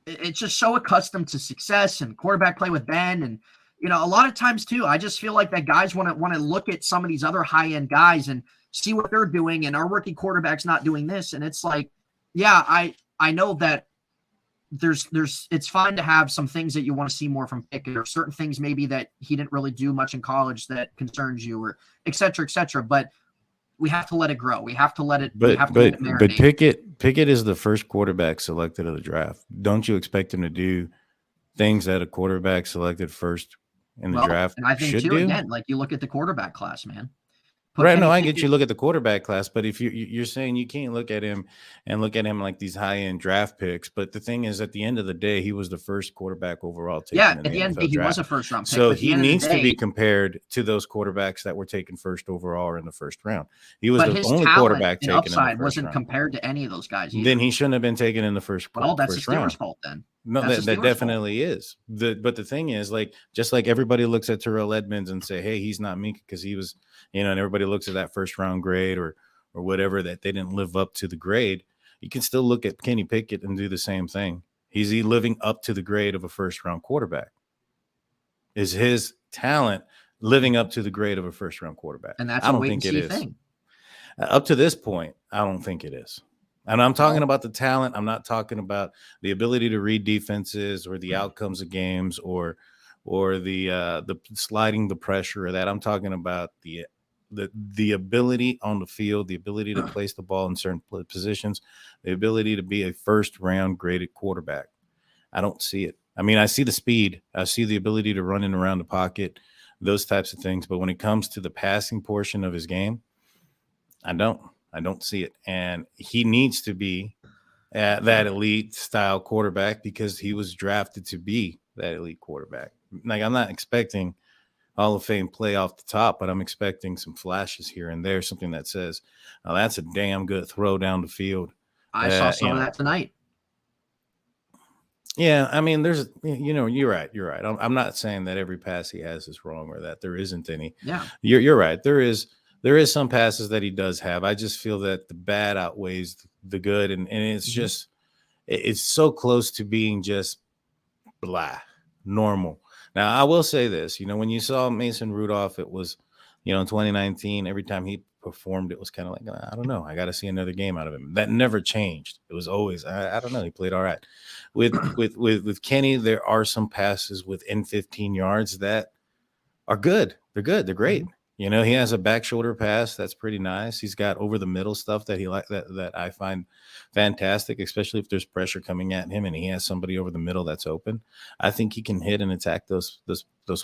It's just so accustomed to success and quarterback play with Ben, and a lot of times too, I just feel like that guys want to look at some of these other high end guys and see what they're doing, and our rookie quarterback's not doing this, and it's like, yeah, I know that. It's fine to have some things that you want to see more from Pickett, or certain things maybe that he didn't really do much in college that concerns you, or et cetera, et cetera. But we have to let it grow. We have to let it. But Pickett is the first quarterback selected of the draft. Don't you expect him to do things that a quarterback selected first in the draft and I think should too, do? Again, like you look at the quarterback class, man. Right, no, I get you look at the quarterback class, but if you're saying you can't look at him like these high-end draft picks, but the thing is, at the end of the day, he was the first quarterback overall taken. Yeah, in at the the end, he was a first-round pick. So he needs to be compared to those quarterbacks that were taken first overall or in the first round. He was the only quarterback taken in the first round. Wasn't compared to any of those guys either. Then he shouldn't have been taken in the first round. Well, that's the Steelers' fault then. No, that definitely is. But the thing is, like, just like everybody looks at Terrell Edmonds and say, hey, he's not me because he was, and everybody looks at that first round grade or whatever, that they didn't live up to the grade. You can still look at Kenny Pickett and do the same thing. He's living up to the grade of a first round quarterback. Is his talent living up to the grade of a first round quarterback? And that's I don't think it is. Thing. Up to this point, I don't think it is. And I'm talking about the talent. I'm not talking about the ability to read defenses or the outcomes of games or the sliding the pressure or that. I'm talking about the ability on the field, the ability to place the ball in certain positions, the ability to be a first round graded quarterback. I don't see it. I mean, I see the speed. I see the ability to run in around the pocket, those types of things. But when it comes to the passing portion of his game, I don't see it. And he needs to be that elite style quarterback because he was drafted to be that elite quarterback. Like, I'm not expecting Hall of Fame play off the top, but I'm expecting some flashes here and there, something that says, oh, that's a damn good throw down the field. I saw some of that tonight. Yeah, I mean, there's, you're right. I'm not saying that every pass he has is wrong or that there isn't any. Yeah, you're right. There is some passes that he does have. I just feel that the bad outweighs the good, and it's just it's so close to being just normal. Now, I will say this, when you saw Mason Rudolph, it was, in 2019, every time he performed, it was kind of like, I don't know, I got to see another game out of him. That never changed. It was always, I don't know, he played all right. With Kenny, there are some passes within 15 yards that are good. They're good. They're great. He has a back shoulder pass that's pretty nice. He's got over the middle stuff that he that I find fantastic, especially if there's pressure coming at him and he has somebody over the middle that's open. I think he can hit and attack those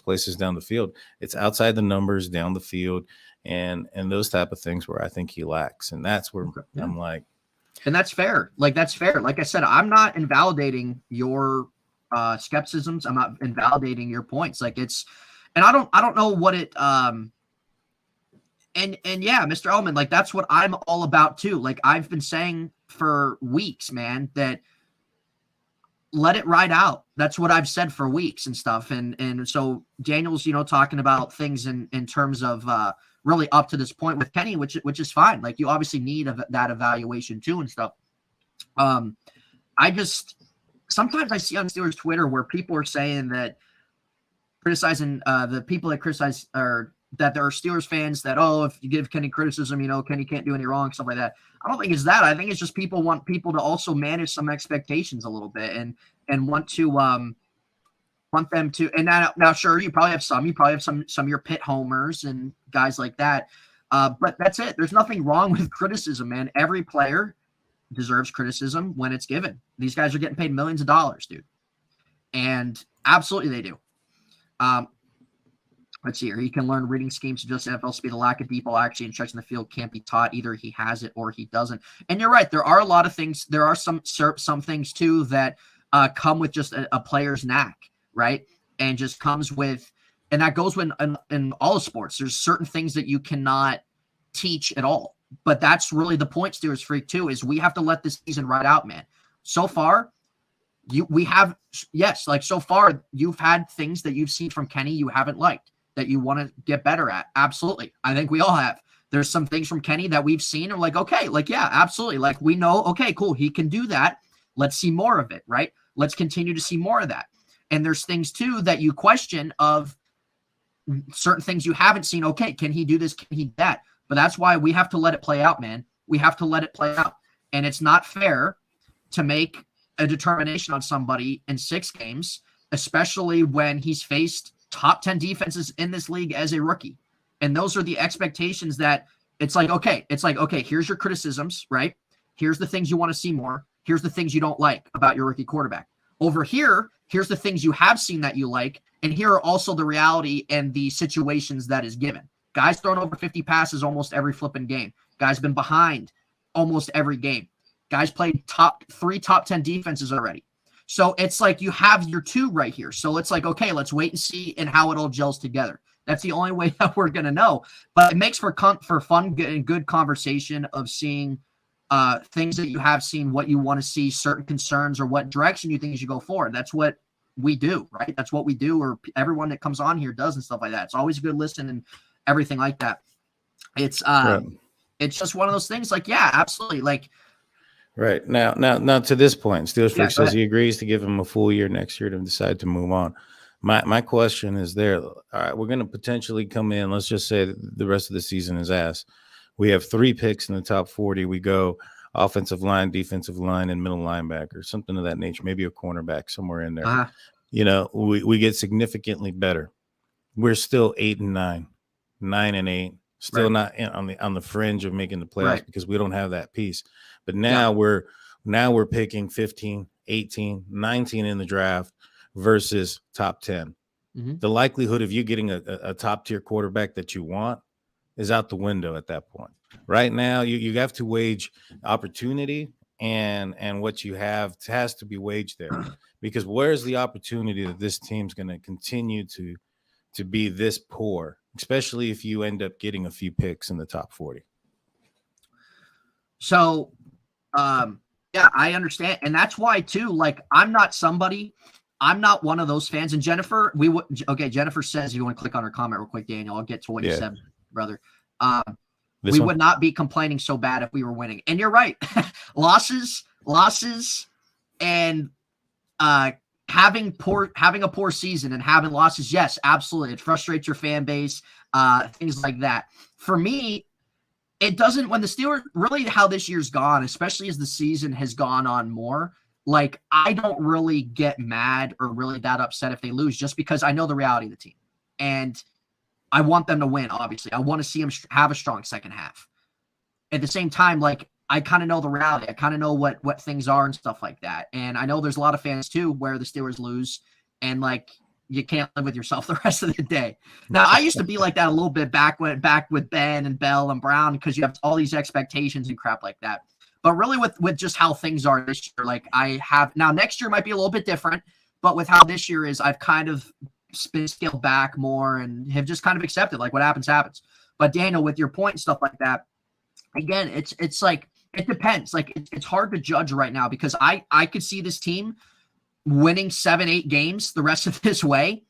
places down the field. It's outside the numbers, down the field, and those type of things where I think he lacks, and that's where I'm like, and that's fair. Like, that's fair. Like I said, I'm not invalidating your skepticisms. I'm not invalidating your points. Like, it's, and I don't know what it. And yeah, Mr. Ellman, like, that's what I'm all about too. Like, I've been saying for weeks, man, that let it ride out. That's what I've said for weeks and stuff. And so Daniel's, talking about things in terms of really up to this point with Kenny, which is fine. Like, you obviously need that evaluation too and stuff. I just, sometimes I see on Steelers Twitter where people are saying that, criticizing the people that criticize, or that there are Steelers fans that, if you give Kenny criticism, Kenny can't do any wrong, stuff like that. I don't think it's that. I think it's just people want people to also manage some expectations a little bit and want them to. And now, sure, you probably have some of your Pitt homers and guys like that. But that's it. There's nothing wrong with criticism, man. Every player deserves criticism when it's given. These guys are getting paid millions of dollars, dude. And absolutely they do. Let's see here. He can learn reading schemes to just NFL speed. A lack of deep ball action and stretching the field can't be taught. Either he has it or he doesn't. And you're right. There are a lot of things. There are some things too that come with just a player's knack, right? And just comes with, and that goes with in all sports. There's certain things that you cannot teach at all. But that's really the point, Steelers Freak, too, is we have to let this season ride out, man. So far, so far you've had things that you've seen from Kenny you haven't liked, that you want to get better at. Absolutely. I think we all have. There's some things from Kenny that we've seen and like, okay, like, yeah, absolutely. Like we know, okay, cool. He can do that. Let's see more of it, right? Let's continue to see more of that. And there's things too that you question of certain things you haven't seen. Okay, can he do this? Can he do that? But that's why we have to let it play out, man. We have to let it play out. And it's not fair to make a determination on somebody in 6 games, especially when he's faced top 10 defenses in this league as a rookie. And those are the expectations that it's like, okay, here's your criticisms, right? Here's the things you want to see more. Here's the things you don't like about your rookie quarterback. Over here, here's the things you have seen that you like. And here are also the reality and the situations that is given. Guys thrown over 50 passes almost every flipping game. Guys been behind almost every game. Guys played three top 10 defenses already. So it's like you have your 2 right here. So it's like, okay, let's wait and see and how it all gels together. That's the only way that we're going to know. But it makes for fun and good conversation of seeing things that you have seen, what you want to see, certain concerns, or what direction you think you should go forward. That's what we do, right? That's what we do, or everyone that comes on here does and stuff like that. It's always a good listen and everything like that. It's It's just one of those things like, yeah, absolutely. Like, right. Now to this point, Steelers Freak says he agrees to give him a full year next year to decide to move on. My question is there. All right, we're going to potentially come in. Let's just say the rest of the season is ass. We have 3 picks in the top 40. We go offensive line, defensive line, and middle linebacker, something of that nature, maybe a cornerback somewhere in there. We get significantly better. We're still 8-9, 9-8, still not on the fringe of making the playoffs because we don't have that piece. But now we're picking 15, 18, 19 in the draft versus top 10. Mm-hmm. The likelihood of you getting a top tier quarterback that you want is out the window at that point. Right now, you have to wage opportunity, and what you have has to be waged there. Because where's the opportunity that this team's going to continue to be this poor, especially if you end up getting a few picks in the top 40? So, yeah, I understand. And that's why, too, like, I'm not one of those fans. And Jennifer, Jennifer says, if you want to click on her comment real quick, Daniel, I'll get to what you said, brother. We would not be complaining so bad if we were winning. And you're right. losses and having a poor season and having losses, yes, absolutely. It frustrates your fan base, things like that. For me, it doesn't, when the Steelers, really how this year's gone, especially as the season has gone on more, like, I don't really get mad or really that upset if they lose, just because I know the reality of the team. And I want them to win, obviously. I want to see them have a strong second half. At the same time, like, I kind of know the reality. I kind of know what things are and stuff like that. And I know there's a lot of fans, too, where the Steelers lose, and, like, you can't live with yourself the rest of the day. Now, I used to be like that a little bit back with Ben and Bell and Brown, because you have all these expectations and crap like that. But really with just how things are this year, like, I have – now, next year might be a little bit different, but with how this year is, I've kind of – been scaled back more and have just kind of accepted, like, what happens. But Daniel, with your point and stuff like that, again, it's like, it depends. Like, it's hard to judge right now, because I could see this team winning 7-8 games the rest of this way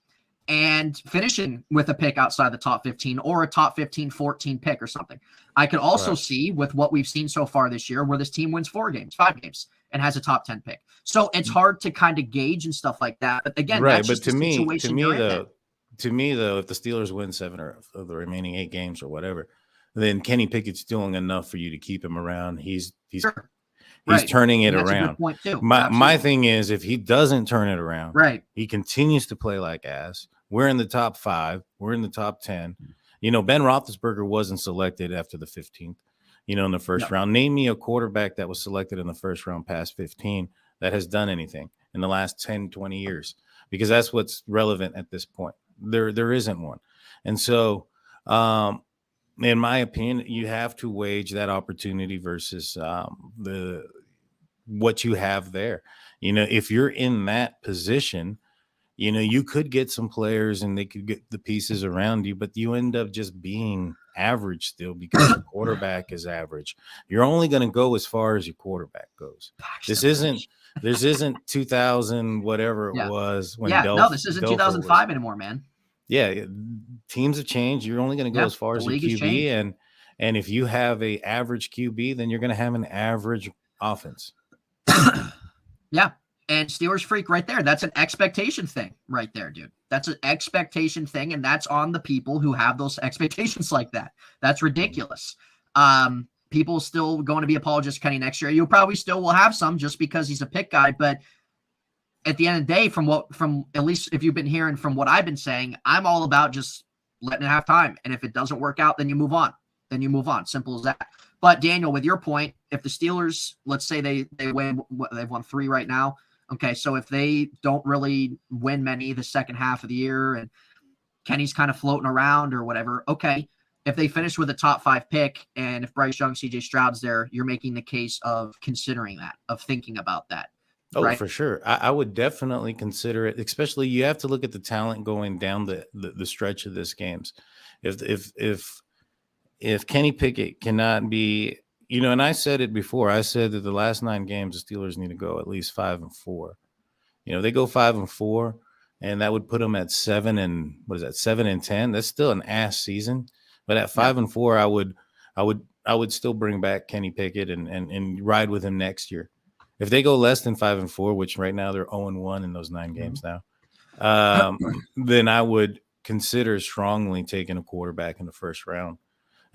and finishing with a pick outside the top 15 or a top 15-14 pick or something. I could also see, with what we've seen so far this year, where this team wins 4 games, 5 games, and has a top 10 pick. So it's hard to kind of gauge and stuff like that. But again, that's just to me though, if the Steelers win 7 of the remaining 8 games or whatever, then Kenny Pickett's doing enough for you to keep him around. He's turning it around. A good point too. My thing is, if he doesn't turn it around, he continues to play like ass. We're in the top 5. We're in the top 10. Ben Roethlisberger wasn't selected after the 15th. In the first round. Name me a quarterback that was selected in the first round past 15 that has done anything in the last 10, 20 years, because that's what's relevant at this point. There isn't one. And so, in my opinion, you have to wage that opportunity versus what you have there. If you're in that position, you could get some players and they could get the pieces around you, but you end up just being average still because your quarterback is average. You're only going to go as far as your quarterback goes. This isn't 2000, whatever it was when this isn't 2005 anymore, man. Yeah, teams have changed. You're only going to go as far as your QB, and if you have a average QB, then you're going to have an average offense. Yeah. And Steelers freak right there. That's an expectation thing right there, dude. That's an expectation thing, and that's on the people who have those expectations like that. That's ridiculous. People still going to be apologists Kenny next year. You probably still will have some just because he's a pick guy, but at the end of the day, from at least if you've been hearing from what I've been saying, I'm all about just letting it have time. And if it doesn't work out, then you move on. Simple as that. But Daniel, with your point, if the Steelers, let's say they win, they've won 3 right now. Okay, so if they don't really win many the second half of the year and Kenny's kind of floating around or whatever, okay, if they finish with a top 5 pick and if Bryce Young, CJ Stroud's there, you're making the case of considering that, of thinking about that. Oh, right? For sure. I would definitely consider it, especially you have to look at the talent going down the stretch of this games. If Kenny Pickett cannot be, and I said it before, I said that the last 9 games, the Steelers need to go at least 5-4. They go 5-4, and that would put them at 7-10. That's still an ass season. But at 5-4, I would still bring back Kenny Pickett and ride with him next year. If they go less than 5-4, which right now they're 0-1 in those 9 games now, then I would consider strongly taking a quarterback in the first round.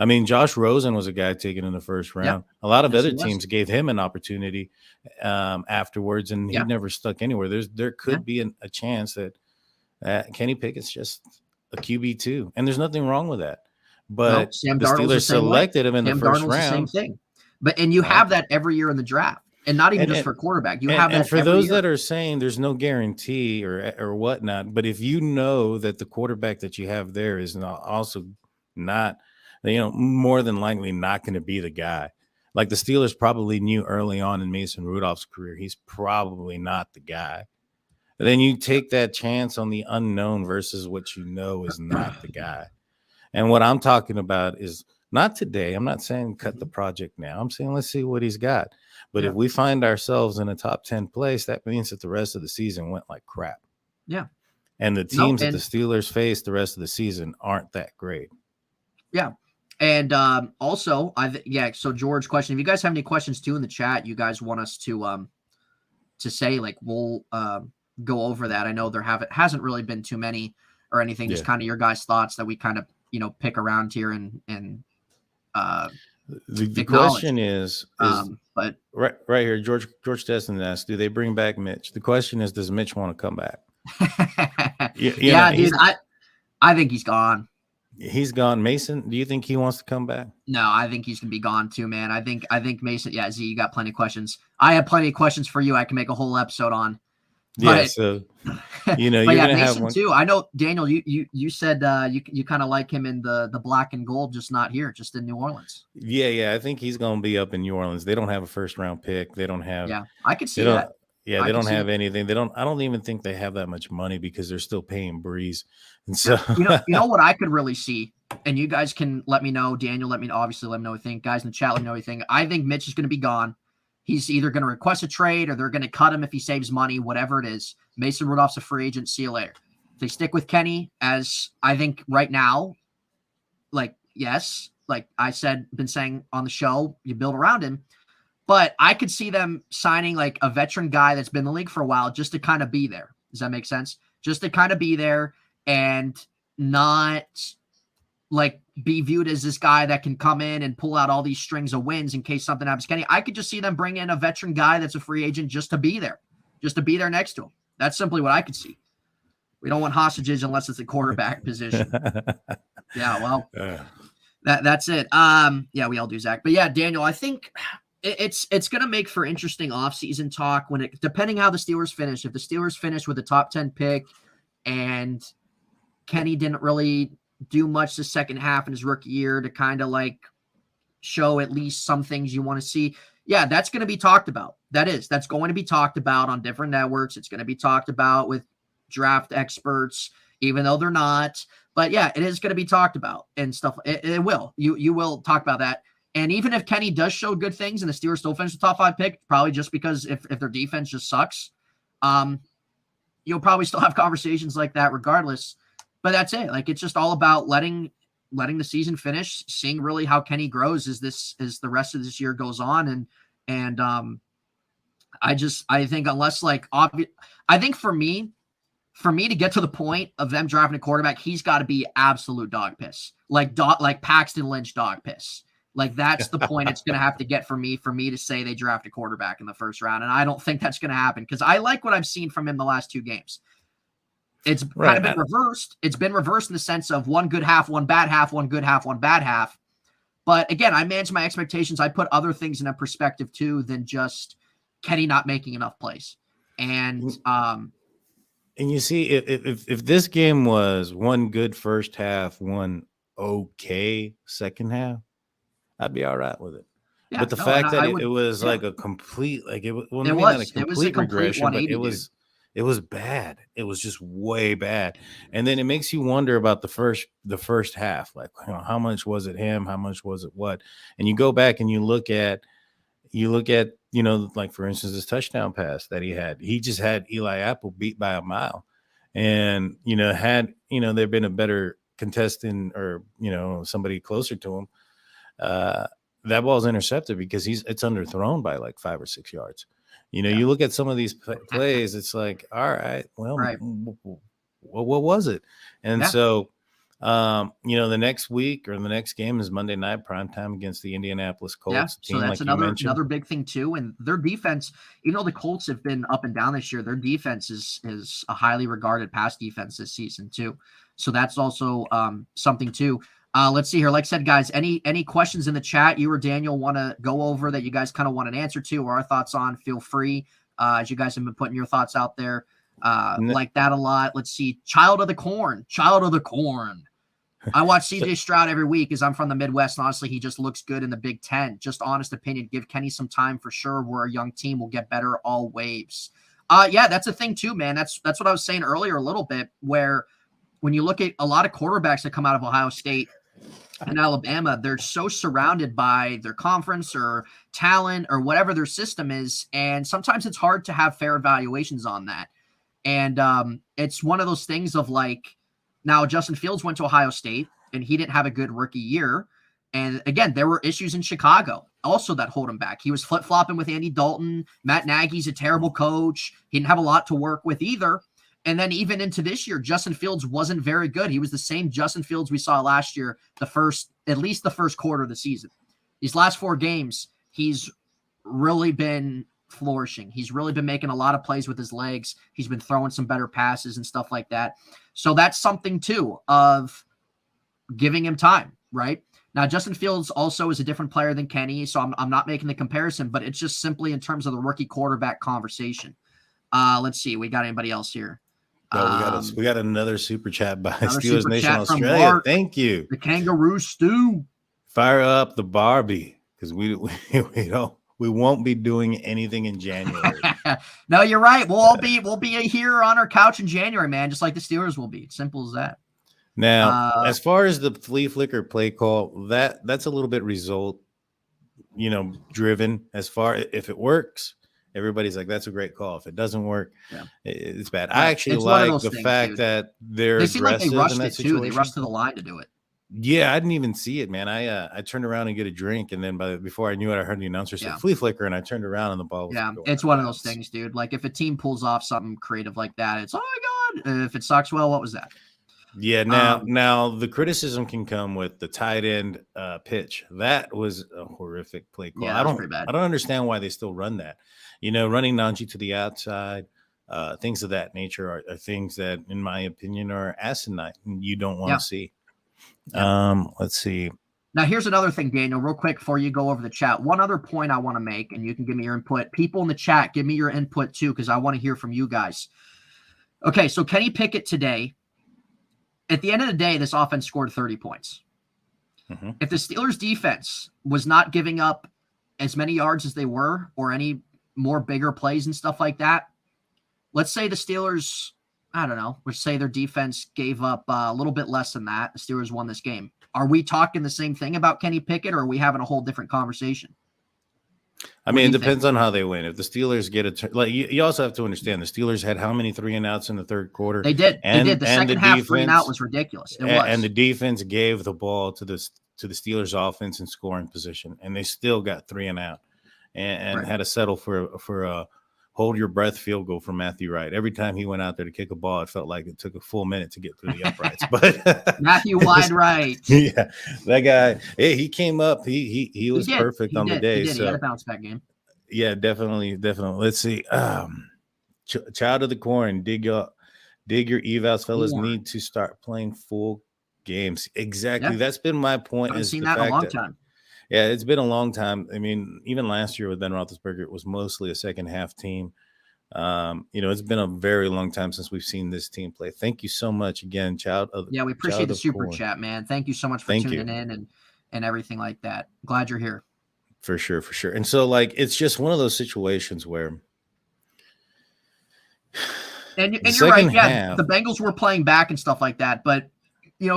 I mean, Josh Rosen was a guy taken in the first round. Yep. A lot of other teams gave him an opportunity afterwards, and he never stuck anywhere. There could be a chance that Kenny Pickett's just a QB2, and there's nothing wrong with that. But the Steelers selected him in the first round. The same thing. And you have that every year in the draft, and not even just for quarterback. You have that for those that are saying there's no guarantee or whatnot. But if you know that the quarterback that you have there is also not, more than likely not going to be the guy. Like the Steelers probably knew early on in Mason Rudolph's career, he's probably not the guy. And then you take that chance on the unknown versus what you know is not the guy. And what I'm talking about is not today. I'm not saying cut the project now. I'm saying let's see what he's got. But if we find ourselves in a top 10 place, that means that the rest of the season went like crap. Yeah. And the teams that the Steelers face the rest of the season aren't that great. Yeah. And also, so George, question: if you guys have any questions too in the chat, you guys want us to say, like, we'll go over that. I know hasn't really been too many or anything. Just kind of your guys' thoughts that we kind of pick around here and the question is but right here, George Destin asked, do they bring back Mitch? The question is, does Mitch want to come back? Dude, I think he's gone. He's gone. Mason, do you think he wants to come back? No, I think he's gonna be gone too, man. I think Mason. Yeah, Z, you got plenty of questions. I have plenty of questions for you. I can make a whole episode on. So you're gonna have one too. I know, Daniel. You said you kind of like him in the black and gold, just not here, just in New Orleans. Yeah. I think he's gonna be up in New Orleans. They don't have a first round pick. They don't have. Yeah, I could see that. Yeah, they don't have anything. They don't. I don't even think they have that much money because they're still paying Breeze. And so you know what I could really see, and you guys can let me know. Daniel, let me know what you think. Guys in the chat, let me know what you think. I think Mitch is going to be gone. He's either going to request a trade or they're going to cut him if he saves money, whatever it is. Mason Rudolph's a free agent. See you later. If they stick with Kenny, as I think right now, yes, like I been saying on the show, you build around him. But I could see them signing like a veteran guy that's been in the league for a while just to kind of be there. Does that make sense? Just to kind of be there and not like be viewed as this guy that can come in and pull out all these strings of wins in case something happens to Kenny. I could just see them bring in a veteran guy that's a free agent just to be there next to him. That's simply what I could see. We don't want hostages unless it's a quarterback position. Yeah, well, that's it. Yeah, we all do, Zach. But yeah, Daniel, I think it's going to make for interesting offseason talk depending how the Steelers finish. If the Steelers finish with a top 10 pick and Kenny didn't really do much the second half in his rookie year to kind of like show at least some things you want to see. Yeah, that's going to be talked about. That's going to be talked about on different networks. It's going to be talked about with draft experts, even though they're not. But yeah, it is going to be talked about and stuff. It will. You will talk about that. And even if Kenny does show good things and the Steelers still finish the top 5 pick, probably just because if their defense just sucks, you'll probably still have conversations like that regardless. But that's it. Like, it's just all about letting the season finish, seeing really how Kenny grows as the rest of this year goes on. And I think unless like I think for me to get to the point of them drafting a quarterback, he's got to be absolute dog piss, like Paxton Lynch dog piss. Like, that's the point it's going to have to get for me to say they draft a quarterback in the first round. And I don't think that's going to happen because I like what I've seen from him the last 2 games. It's kind of been reversed. It's been reversed in the sense of one good half, one bad half, one good half, one bad half. But again, I manage my expectations. I put other things in a perspective too than just Kenny not making enough plays. And you see, if this game was one good first half, one okay second half, I'd be all right with it. Yeah, but the fact that it was like a complete, like it was a complete regression, but it was bad. It was just way bad. And then it makes you wonder about the first half. Like, how much was it him? How much was it what? And you go back and you look at, like for instance, this touchdown pass that he had. He just had Eli Apple beat by a mile. And, had there been a better contestant or, somebody closer to him, that ball's intercepted because it's underthrown by like 5 or 6 yards. You look at some of these plays, it's like, all right, well, what was it? And so, the next week or the next game is Monday night primetime against the Indianapolis Colts. Yeah, so that's another big thing too. And their defense, even though the Colts have been up and down this year, their defense is a highly regarded pass defense this season too. So that's also something too. Let's see here. Like I said, guys, any questions in the chat you or Daniel want to go over that you guys kind of want an answer to or our thoughts on, feel free. As you guys have been putting your thoughts out there. Like that a lot. Let's see. Child of the Corn. I watch CJ Stroud every week as I'm from the Midwest. And honestly, he just looks good in the Big Ten. Just honest opinion. Give Kenny some time for sure. We're a young team. We'll get better all waves. Yeah, that's a thing too, man. That's what I was saying earlier a little bit, where when you look at a lot of quarterbacks that come out of Ohio State and Alabama, they're so surrounded by their conference or talent or whatever their system is. And sometimes it's hard to have fair evaluations on that. And it's one of those things of like, now Justin Fields went to Ohio State and he didn't have a good rookie year. And again, there were issues in Chicago also that hold him back. He was flip-flopping with Andy Dalton. Matt Nagy's a terrible coach. He didn't have a lot to work with either. And then even into this year, Justin Fields wasn't very good. He was the same Justin Fields we saw last year, at least the first quarter of the season. These last 4 games, he's really been flourishing. He's really been making a lot of plays with his legs. He's been throwing some better passes and stuff like that. So that's something too of giving him time, right? Now, Justin Fields also is a different player than Kenny, so I'm not making the comparison, but it's just simply in terms of the rookie quarterback conversation. Let's see. We got anybody else here? We got another super chat by Steelers Nation Australia. Mark, thank you. The Kangaroo Stew. Fire up the Barbie because we won't be doing anything in January. No, you're right. We'll be here on our couch in January, man, just like the Steelers will be. It's simple as that. Now, as far as the flea flicker play call, that's a little bit result, driven. As far if it works, everybody's like, that's a great call. If it doesn't work, it's bad. I actually like the fact that they seem like they rushed it too. They rushed to the line to do it. Yeah, I didn't even see it, man. I turned around and get a drink, and then before I knew it, I heard the announcer say flea flicker, and I turned around and the ball was going it's one of those things, dude. Like if a team pulls off something creative like that, it's oh my god. If it sucks, well, what was that? Yeah, now the criticism can come with the tight end pitch. That was a horrific play call. Yeah, pretty bad. I don't understand why they still run that. Running Najee to the outside, things of that nature are things that, in my opinion, are asinine and you don't want to see. Let's see. Now, here's another thing, Daniel, real quick before you go over the chat. One other point I want to make, and you can give me your input. People in the chat, give me your input too, because I want to hear from you guys. Okay, so Kenny Pickett today at the end of the day, this offense scored 30 points. Mm-hmm. If the Steelers defense was not giving up as many yards as they were, or any more bigger plays and stuff like that, let's say the Steelers, I don't know, let's say their defense gave up a little bit less than that. The Steelers won this game. Are we talking the same thing about Kenny Pickett, or are we having a whole different conversation? I mean, it depends on how they win. If the Steelers get a like, you also have to understand the Steelers had how many 3-and-outs in the third quarter? They did. And, they did. The second half 3-and-out was ridiculous. It was. And the defense gave the ball to the Steelers offense in scoring position, and they still got 3-and-out and had to settle for a hold your breath field goal from Matthew Wright. Every time he went out there to kick a ball, it felt like it took a full minute to get through the uprights. But Matthew Wright. Yeah, that guy, hey, he came up. He was perfect on the day. He So had a bounce back game. Yeah, definitely. Let's see. Child of the Corn, dig your evals, fellas. Need to start playing full games. Exactly. Yeah. That's been my point. I've seen that in a long time. Yeah, it's been a long time. I mean, even last year with Ben Roethlisberger, it was mostly a second half team. It's been a very long time since we've seen this team play. Thank you so much again, Child of. Yeah, we appreciate the super chat, man. Thank you so much for tuning in and everything like that. Glad you're here. For sure. And so, like, it's just one of those situations where. And you're right. Yeah, the Bengals were playing back and stuff like that, but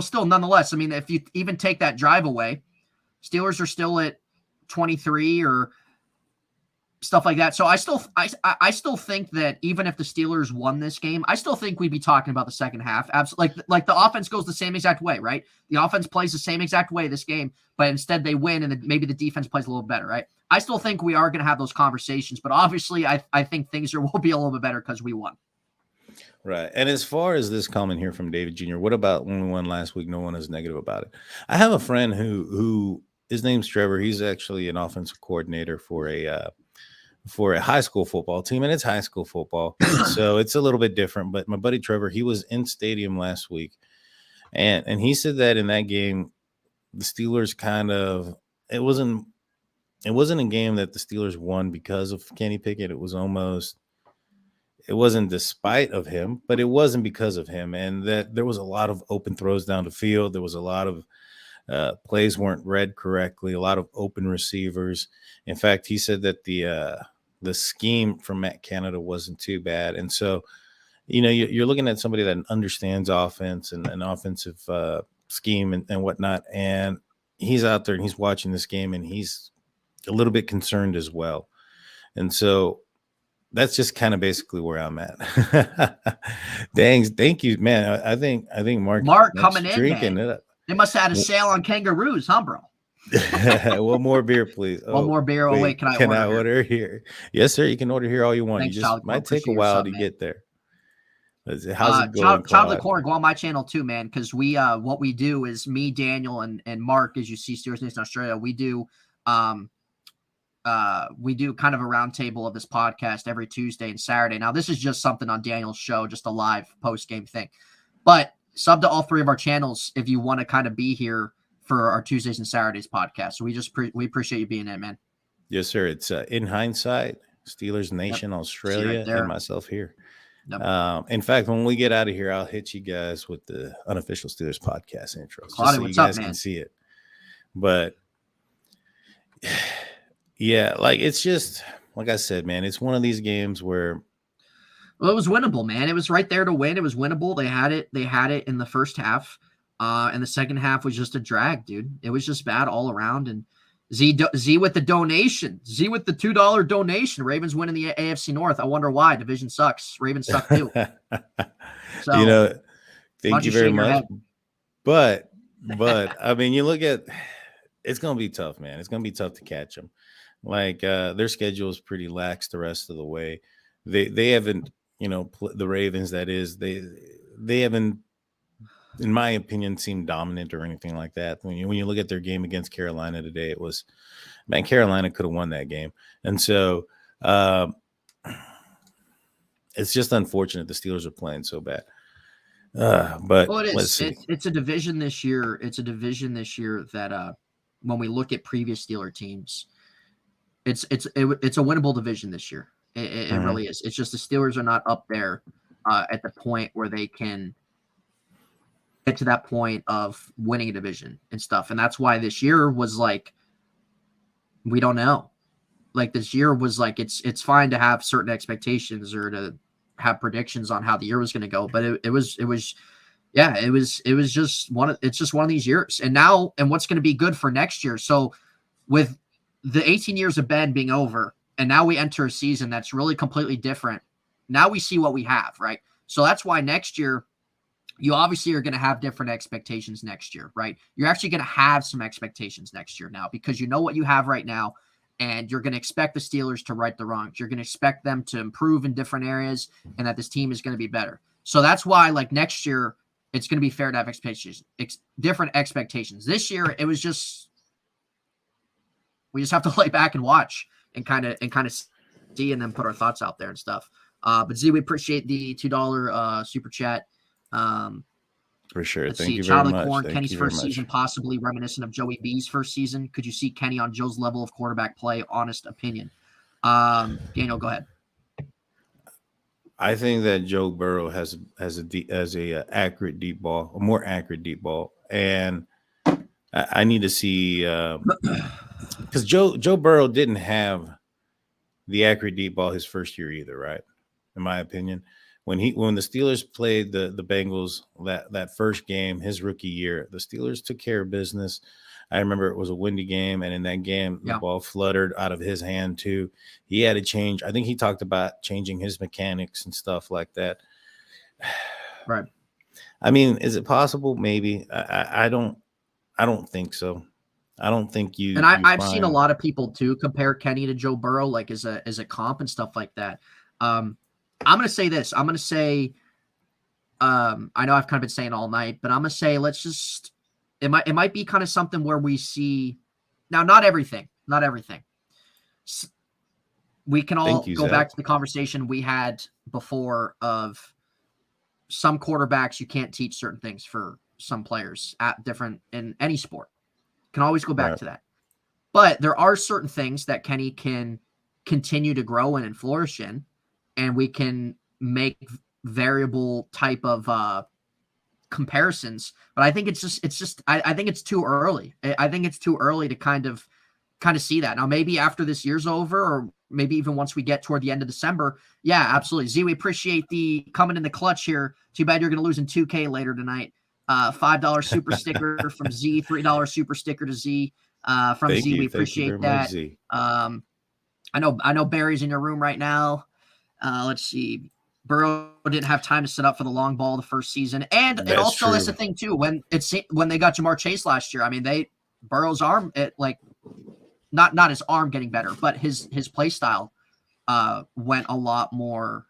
still, nonetheless, I mean, if you even take that drive away, Steelers are still at 23 or stuff like that. So I still think that even if the Steelers won this game, I still think we'd be talking about the second half. Absolutely, like the offense goes the same exact way, right? The offense plays the same exact way this game, but instead they win, and maybe the defense plays a little better, right? I still think we are going to have those conversations, but obviously I think things will be a little bit better because we won. Right. And as far as this comment here from David Jr., what about when we won last week? No one is negative about it. I have a friend who his name's Trevor. He's actually an offensive coordinator for a high school football team, and it's high school football, so it's a little bit different. But my buddy Trevor, he was in stadium last week, and he said that in that game, the Steelers it wasn't a game that the Steelers won because of Kenny Pickett. It wasn't despite of him, but it wasn't because of him, and that there was a lot of open throws down the field. There was a lot of plays weren't read correctly, a lot of open receivers. In fact, he said that the scheme from Matt Canada wasn't too bad. And so, you're looking at somebody that understands offense and an offensive scheme and whatnot. And he's out there and he's watching this game and he's a little bit concerned as well. And so that's just kind of basically where I'm at. Thank you, man. I think Mark coming in, drinking it up. They must have had a sale on kangaroos, huh, bro? One more beer, please. One more beer. Oh, wait, can I order here? Yes, sir. You can order here all you want. Thanks, you just might take a while to get there. How's it going? Child of the Corn, go on my channel too, man. Because what we do is me, Daniel, and Mark, as you see, Steelers Nation Australia, we do kind of a roundtable of this podcast every Tuesday and Saturday. Now, this is just something on Daniel's show, just a live post game thing, but sub to all three of our channels if you want to kind of be here for our Tuesdays and Saturdays podcast. So we appreciate you being in, man. Yes, sir. It's In Hindsight, Steelers Nation, Australia, and myself here. Yep. In fact, when we get out of here, I'll hit you guys with the unofficial Steelers podcast intro, just so you guys can see it. But yeah, like it's just like I said, man, it's one of these games where. Well, it was winnable, man. It was right there to win. It was winnable. They had it in the first half. And the second half was just a drag, dude. It was just bad all around. And Z with the donation. Z with the $2 donation. Ravens winning the AFC North. I wonder why. Division sucks. Ravens suck too. So, thank you very much. But I mean, you look at it's going to be tough, man. It's going to be tough to catch them. Like their schedule is pretty lax the rest of the way. They haven't, the Ravens, that is, they haven't, in my opinion, seemed dominant or anything like that. When you look at their game against Carolina today, it was, man, Carolina could have won that game. And so it's just unfortunate the Steelers are playing so bad. But well, it is. Let's see. It's a division this year. It's a division this year that when we look at previous Steeler teams, it's a winnable division this year. It really is. It's just the Steelers are not up there at the point where they can get to that point of winning a division and stuff. And that's why this year was like, we don't know. Like this year was like, it's fine to have certain expectations or to have predictions on how the year was going to go. But it was just one of these years. And now, and what's going to be good for next year. So with the 18 years of Ben being over, and now we enter a season that's really completely different. Now we see what we have, right? So that's why next year, you obviously are going to have different expectations next year, right? You're actually going to have some expectations next year now because you know what you have right now, and you're going to expect the Steelers to right the wrongs. You're going to expect them to improve in different areas and that this team is going to be better. So that's why, like, next year, it's going to be fair to have different expectations. This year, it was just, we just have to lay back and watch and kind of see and then put our thoughts out there and stuff. But Z, we appreciate the $2 super chat. For sure. Let's Thank see. you Child very of much. Corn, Thank Kenny's you very first much. season possibly reminiscent of Joey B's first season. Could you see Kenny on Joe's level of quarterback play? Honest opinion. Daniel, go ahead. I think that Joe Burrow has a accurate deep ball, a more accurate deep ball, and I need to see because Joe Burrow didn't have the accurate deep ball his first year either, right? In my opinion, when the Steelers played the Bengals that first game, his rookie year, the Steelers took care of business. I remember it was a windy game, and in that game, the ball fluttered out of his hand too. He had to change. I think he talked about changing his mechanics and stuff like that. Right. I mean, is it possible? Maybe. I don't think so. I don't think you. And I've seen a lot of people too compare Kenny to Joe Burrow, like as a comp and stuff like that. I'm going to say this. I'm going to say, I know I've kind of been saying all night, but I'm going to say, it might be kind of something where we see now, not everything. We can all go back to the conversation we had before of some quarterbacks. You can't teach certain things for some players at different in any sport. Can always go back to that. But there are certain things that Kenny can continue to grow in and flourish in, and we can make variable type of comparisons. But I think I think it's too early. I think it's too early to kind of see that. Now, maybe after this year's over, or maybe even once we get toward the end of December. Yeah, absolutely. Z, we appreciate the coming in the clutch here. Too bad you're going to lose in 2K later tonight. $5 super sticker from Z, $3 super sticker to Z from Thank Z. you. We appreciate that. Z. I know Barry's in your room right now. Let's see. Burrow didn't have time to set up for the long ball the first season, and that's the thing too. When they got Jamar Chase last year, I mean, Burrow's arm, not his arm getting better, but his play style went a lot more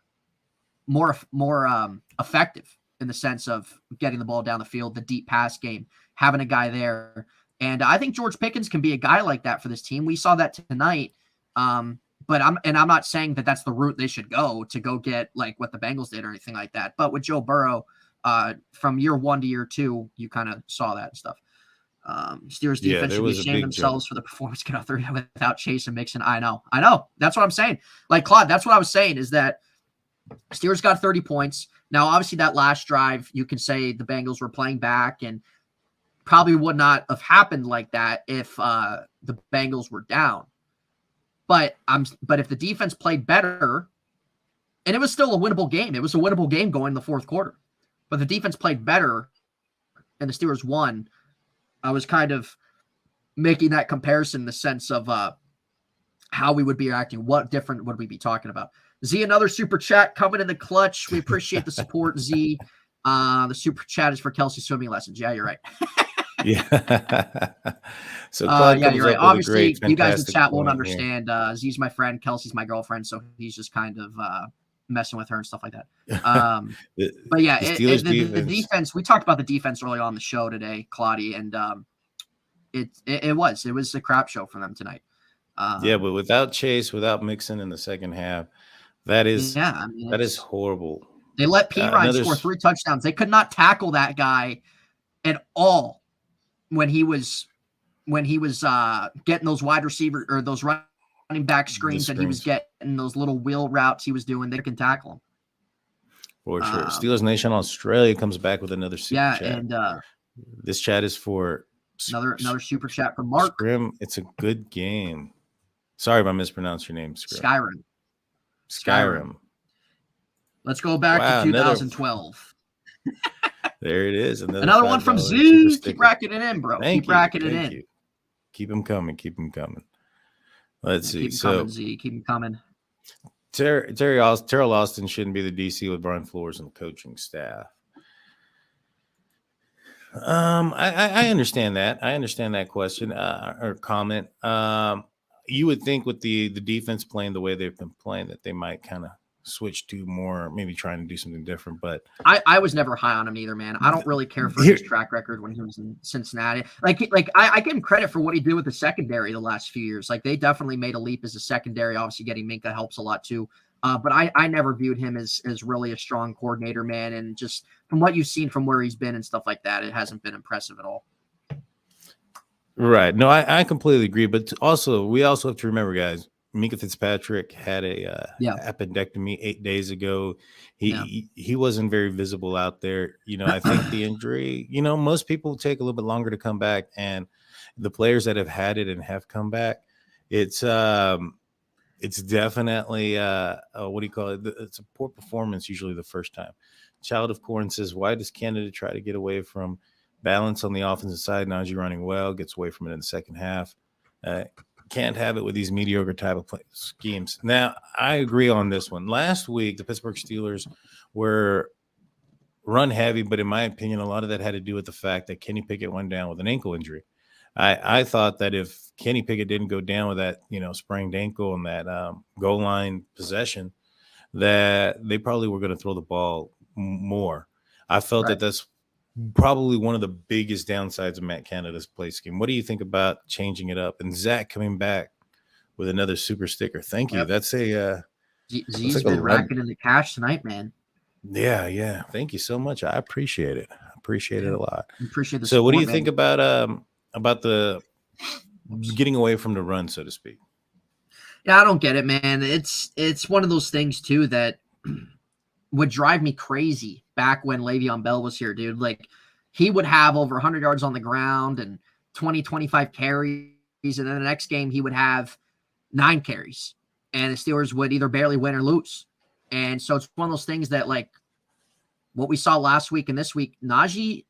effective in the sense of getting the ball down the field, the deep pass game, having a guy there. And I think George Pickens can be a guy like that for this team. We saw that tonight. But I'm not saying that that's the route they should go to go get like what the Bengals did or anything like that. But with Joe Burrow, from year 1 to year 2, you kind of saw that and stuff. Steelers defense should be ashamed themselves for the performance without Chase and Mixon. I know. That's what I'm saying. Like Claude, that's what I was saying is that Steelers got 30 points. Now, obviously, that last drive, you can say the Bengals were playing back and probably would not have happened like that if the Bengals were down. But if the defense played better, and it was still a winnable game. It was a winnable game going in the fourth quarter. But the defense played better and the Steelers won. I was kind of making that comparison in the sense of how we would be acting. What different would we be talking about? Z, another super chat coming in the clutch. We appreciate the support, Z. The super chat is for Kelsey swimming lessons. Yeah, you're right. Yeah. So you're right. Obviously, you guys in chat won't understand. Z's my friend, Kelsey's my girlfriend, so he's just kind of messing with her and stuff like that. But yeah, the defense. We talked about the defense early on the show today, Claudia, and it was a crap show for them tonight. But without Chase, without Mixon in the second half, that is horrible. They let P. Ryan score 3 touchdowns. They could not tackle that guy at all when he was getting those wide receiver or those running back screens and he was getting those little wheel routes he was doing. They can tackle him. For sure. Steelers Nation Australia comes back with another super chat. And this chat is for another super chat from Mark. Scrim, it's a good game. Sorry if I mispronounced your name, Scrim. Skyrim. Let's go back to 2012. There it is. Another one from Z. Keep racking it in, bro. Keep racking it in. Keep them coming. Let's see. Keep them coming, Z. Keep them coming. Terrell Austin shouldn't be the DC with Brian Flores and the coaching staff. I understand that. I understand that question or comment. You would think with the defense playing the way they've been playing that they might kind of switch to more, maybe trying to do something different. But I was never high on him either, man. I don't really care for his track record when he was in Cincinnati. Like I give him credit for what he did with the secondary the last few years. Like they definitely made a leap as a secondary. Obviously, getting Minka helps a lot too. But I never viewed him as really a strong coordinator, man. And just from what you've seen from where he's been and stuff like that, it hasn't been impressive at all. Right. No, I completely agree. But we also have to remember, guys, Minka Fitzpatrick had a appendectomy 8 days ago. He wasn't very visible out there. I think the injury, most people take a little bit longer to come back. And the players that have had it and have come back, it's definitely what do you call it? It's a poor performance usually the first time. Child of Corn says, why does Canada try to get away from balance on the offensive side? Najee running well, gets away from it in the second half. Can't have it with these mediocre type of schemes. Now, I agree on this one. Last week, the Pittsburgh Steelers were run heavy, but in my opinion, a lot of that had to do with the fact that Kenny Pickett went down with an ankle injury. I thought that if Kenny Pickett didn't go down with that, sprained ankle and that goal line possession, that they probably were going to throw the ball more. I felt that that's probably one of the biggest downsides of Matt Canada's play scheme. What do you think about changing it up? And Zach coming back with another super sticker. Thank you. That's a Z's been racking in the cash tonight, man. Yeah. Thank you so much. I appreciate it. I appreciate it a lot. Appreciate the So support, what do you man. think about the getting away from the run, so to speak? Yeah, I don't get it, man. It's one of those things too that would drive me crazy back when Le'Veon Bell was here, dude. Like he would have over 100 yards on the ground and 20, 25 carries. And then the next game he would have 9 carries and the Steelers would either barely win or lose. And so it's one of those things that like what we saw last week and this week, Najee's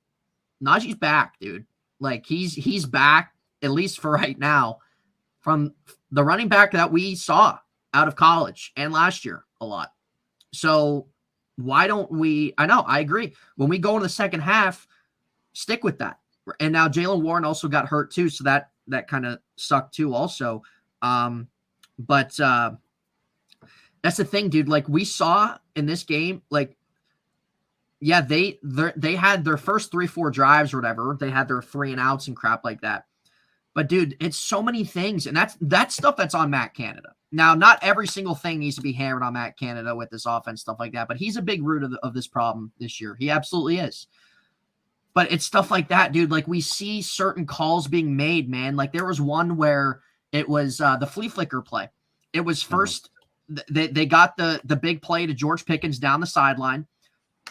back, dude. Like he's back, at least for right now, from the running back that we saw out of college and last year a lot. So why don't we? I know, I agree. When we go in the second half, stick with that. And now Jaylen Warren also got hurt too, so that kind of sucked too also. But that's the thing, dude. Like we saw in this game, like, yeah, they had their first 3-4 drives or whatever. They had their 3 and outs and crap like that. But dude, it's so many things, and that's stuff that's on Matt Canada. Now, not every single thing needs to be hammered on Matt Canada with this offense, stuff like that, but he's a big root of this problem this year. He absolutely is. But it's stuff like that, dude. Like we see certain calls being made, man. Like there was one where it was the flea flicker play. It was first they got the big play to George Pickens down the sideline,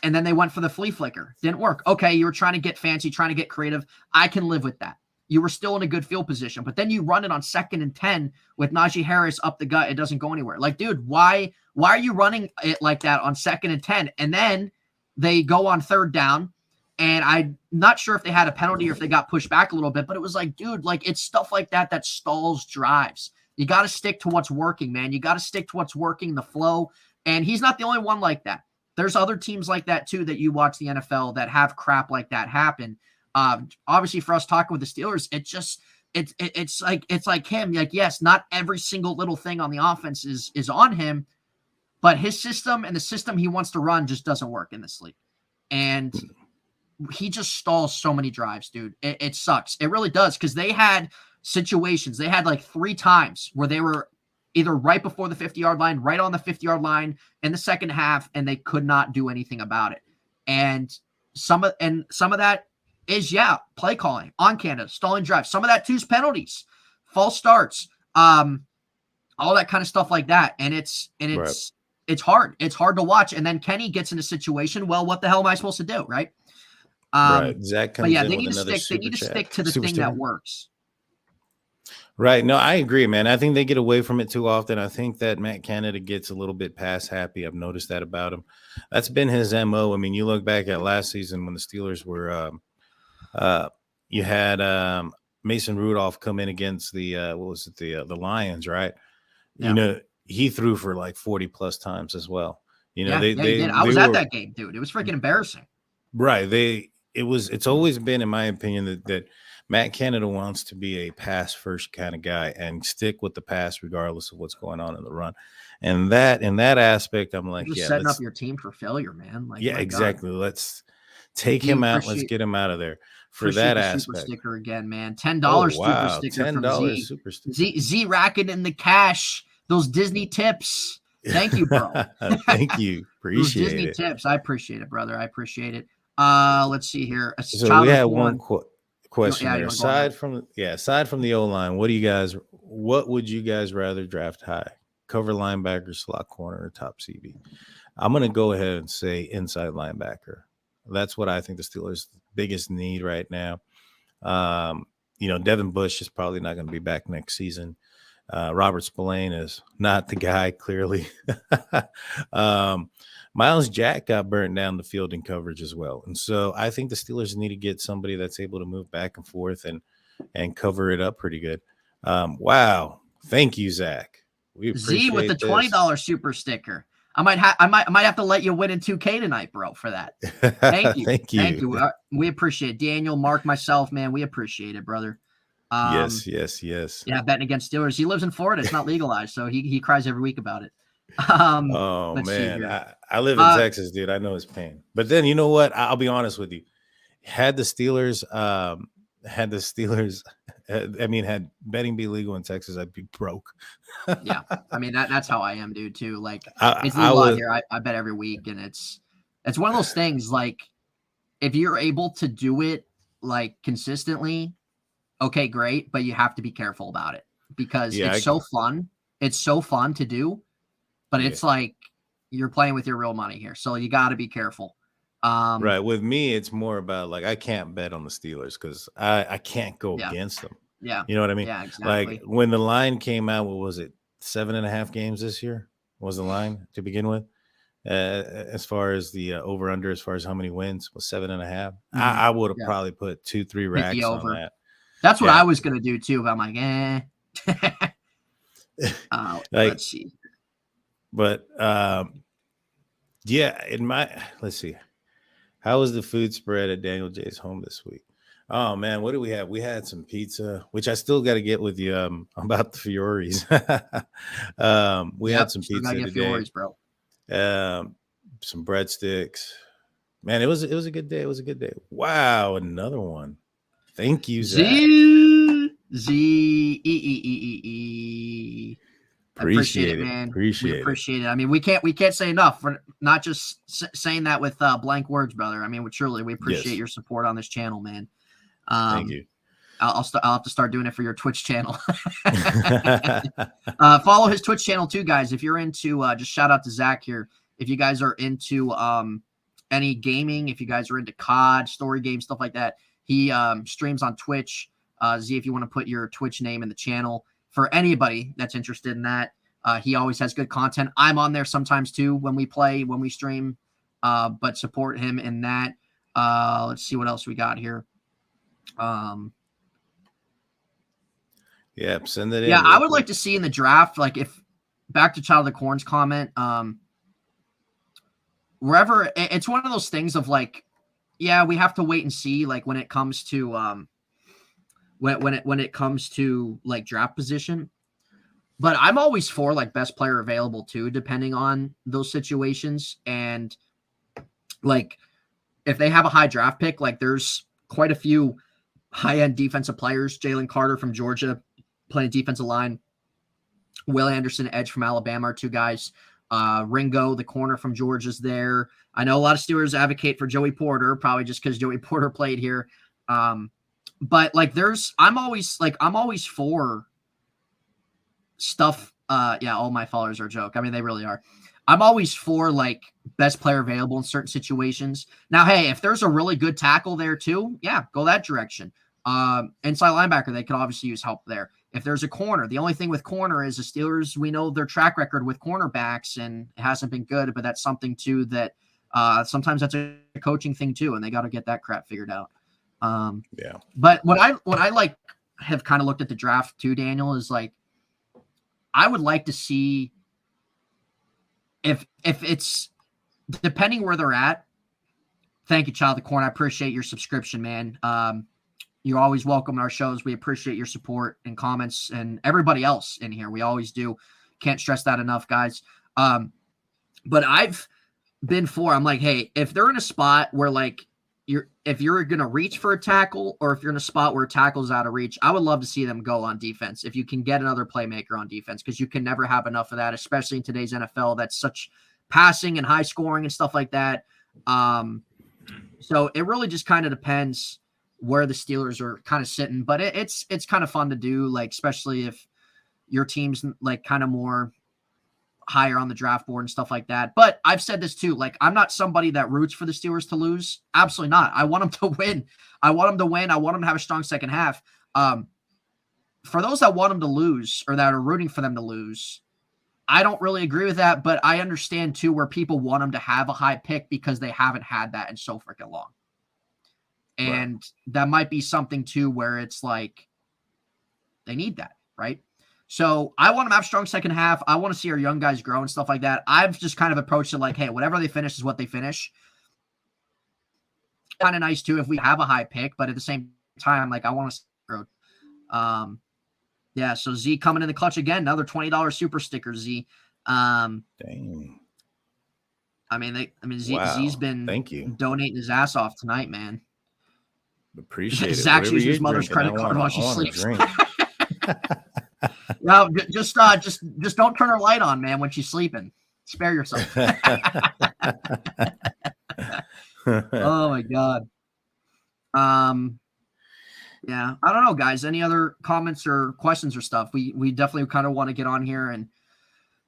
and then they went for the flea flicker. Didn't work. Okay, you were trying to get fancy, trying to get creative. I can live with that. You were still in a good field position, but then you run it on 2nd and 10 with Najee Harris up the gut. It doesn't go anywhere. Like, dude, why are you running it like that on 2nd and 10? And then they go on 3rd down, and I'm not sure if they had a penalty or if they got pushed back a little bit, but it was like, dude, like it's stuff like that stalls drives. You got to stick to what's working, man. You got to stick to what's working, the flow. And he's not the only one like that. There's other teams like that too that you watch the NFL that have crap like that happen. Obviously for us talking with the Steelers, it's like him. Like, yes, not every single little thing on the offense is on him, but his system and the system he wants to run just doesn't work in this league. And he just stalls so many drives, dude. It sucks. It really does. Cause they had situations. They had like 3 times where they were either right before the 50-yard line, right on the 50-yard line in the second half, and they could not do anything about it. And some of that is play calling on Canada, stalling drives. Some of that too is penalties, false starts, all that kind of stuff like that. And it's it's hard. It's hard to watch. And then Kenny gets in a situation. Well, what the hell am I supposed to do, right? Right. Zach But comes yeah, in they with need to another stick. They need to super stick chat. to the Super thing that sticker. works. Right. No, I agree, man. I think they get away from it too often. I think that Matt Canada gets a little bit pass happy. I've noticed that about him. That's been his MO. I mean, you look back at last season when the Steelers were you had Mason Rudolph come in against the what was it, the Lions, right? Yeah. You know, he threw for like 40 plus times as well. You know, Yeah, he did. I was at that game, dude. It was freaking embarrassing. right. It's always been, in my opinion, that Matt Canada wants to be a pass first kind of guy and stick with the pass regardless of what's going on in the run. And that in that aspect, I'm like, You're just yeah, setting let's, up your team for failure, man. Like, yeah, my God. exactly. Let's take Do you him out. Let's appreciate- get him out of there for Appreciate that the super aspect. sticker again, man. Oh, $10 super wow. sticker from $10 Z. super sticker. Z racking in the cash. Those Disney tips. Thank you, bro. Thank you. Those Appreciate Disney it. tips. I appreciate it, brother. I appreciate it. Let's see here. So we have one question yeah, there. you wanna Aside from the O-line, what would you guys rather draft high? Cover linebacker, slot corner, or top CB? I'm going to go ahead and say inside linebacker. That's what I think the Steelers' biggest need right now. You know, Devin Bush is probably not going to be back next season. Robert Spillane is not the guy, clearly. Miles Jack got burnt down the field in coverage as well. And so I think the Steelers need to get somebody that's able to move back and forth and cover it up pretty good. Wow. Thank you, Zach. We appreciate Z with the $20 this. super sticker. I might have to let you win in 2K tonight, bro, for that. Thank you. Thank you. Thank you. We appreciate it. Daniel, Mark, myself, man. We appreciate it, brother. Yes. Yeah, betting against Steelers. He lives in Florida. It's not legalized, so he cries every week about it. Oh man, I live in Texas, dude. I know his pain. But then you know what? I'll be honest with you. Had betting be legal in Texas, I'd be broke. Yeah, I mean that's how I am, dude. Too. Like it's I legal out would- here. I bet every week, and it's one of those things. Like if you're able to do it like consistently, okay, great. But you have to be careful about it because it's so fun. It's so fun to do. But it's like you're playing with your real money here. So you got to be careful. Right. With me, it's more about like I can't bet on the Steelers because I can't go against them. Yeah. You know what I mean? Yeah, exactly. Like when the line came out, what was it? 7.5 games this year was the line to begin with. As far as the over under, as far as how many wins was 7.5. Mm-hmm. I would have probably put 2-3 racks on that. That's what I was going to do too. But I'm like, let's see. But let's see. How was the food spread at Daniel J's home this week? Oh man, what do we have? We had some pizza, which I still got to get with you about the Fioris. We had some pizza today, Fioris, bro. Some breadsticks. Man, it was a good day. It was a good day. Wow, another one. Thank you, Zach. Appreciate it, man. We appreciate it. I mean, we can't say enough. We're not just saying that with blank words, brother. I mean, truly, we appreciate your support on this channel, man. Thank you. I'll have to start doing it for your Twitch channel. Follow his Twitch channel too, guys. If you're into, just shout out to Zach here. If you guys are into any gaming, if you guys are into COD, story games, stuff like that, he streams on Twitch. Z, if you want to put your Twitch name in the channel. For anybody that's interested in that, he always has good content. I'm on there sometimes too when we stream, but support him in that. Let's see what else we got here. Yeah, send it in. Yeah, I would like to see in the draft, like if back to Child of the Corn's comment, wherever it's one of those things of like, yeah, we have to wait and see, like when it comes to when it comes to like draft position. But I'm always for like best player available too, depending on those situations. And like if they have a high draft pick, like there's quite a few high-end defensive players. Jalen Carter from Georgia playing defensive line. Will Anderson, edge from Alabama, are two guys. Ringo, the corner from Georgia's there. I know a lot of Steelers advocate for Joey Porter, probably just because Joey Porter played here. But like I'm always for stuff. Yeah, all my followers are a joke. I mean, they really are. I'm always for like best player available in certain situations. Now, hey, if there's a really good tackle there too, yeah, go that direction. Inside linebacker, they could obviously use help there. If there's a corner, the only thing with corner is the Steelers, we know their track record with cornerbacks and it hasn't been good, but that's something too that sometimes that's a coaching thing too, and they got to get that crap figured out. Yeah. But what I like have kind of looked at the draft too, Daniel, is like I would like to see if it's depending where they're at. Thank you, Child of the Corn. I appreciate your subscription, man. You're always welcome in our shows. We appreciate your support and comments and everybody else in here. We always do. Can't stress that enough, guys. But I've been I'm like, hey, if they're in a spot where like if you're going to reach for a tackle or if you're in a spot where a tackle's out of reach, I would love to see them go on defense. If you can get another playmaker on defense, because you can never have enough of that, especially in today's NFL. That's such passing and high scoring and stuff like that. So it really just kind of depends where the Steelers are kind of sitting, but it's kind of fun to do, like, especially if your team's like kind of more higher on the draft board and stuff like that. But I've said this too, like, I'm not somebody that roots for the Steelers to lose. Absolutely not. I want them to win. I want them to win. I want them to have a strong second half. For those that want them to lose or that are rooting for them to lose, I don't really agree with that, but I understand too where people want them to have a high pick because they haven't had that in so freaking long. And that might be something too where it's like they need that, right? So I want them to have a strong second half. I want to see our young guys grow and stuff like that. I've just kind of approached it like, hey, whatever they finish is what they finish. Kind of nice too if we have a high pick, but at the same time, like, I want to see growth. Yeah, so Z coming in the clutch again, another $20 super sticker, Z. Dang. Z's been donating his ass off tonight, man. Appreciate it. Zach used his mother's credit card while she sleeps. No, just don't turn her light on, man, when she's sleeping. Spare yourself. Oh my God. Yeah, I don't know, guys. Any other comments or questions or stuff? We definitely kind of want to get on here and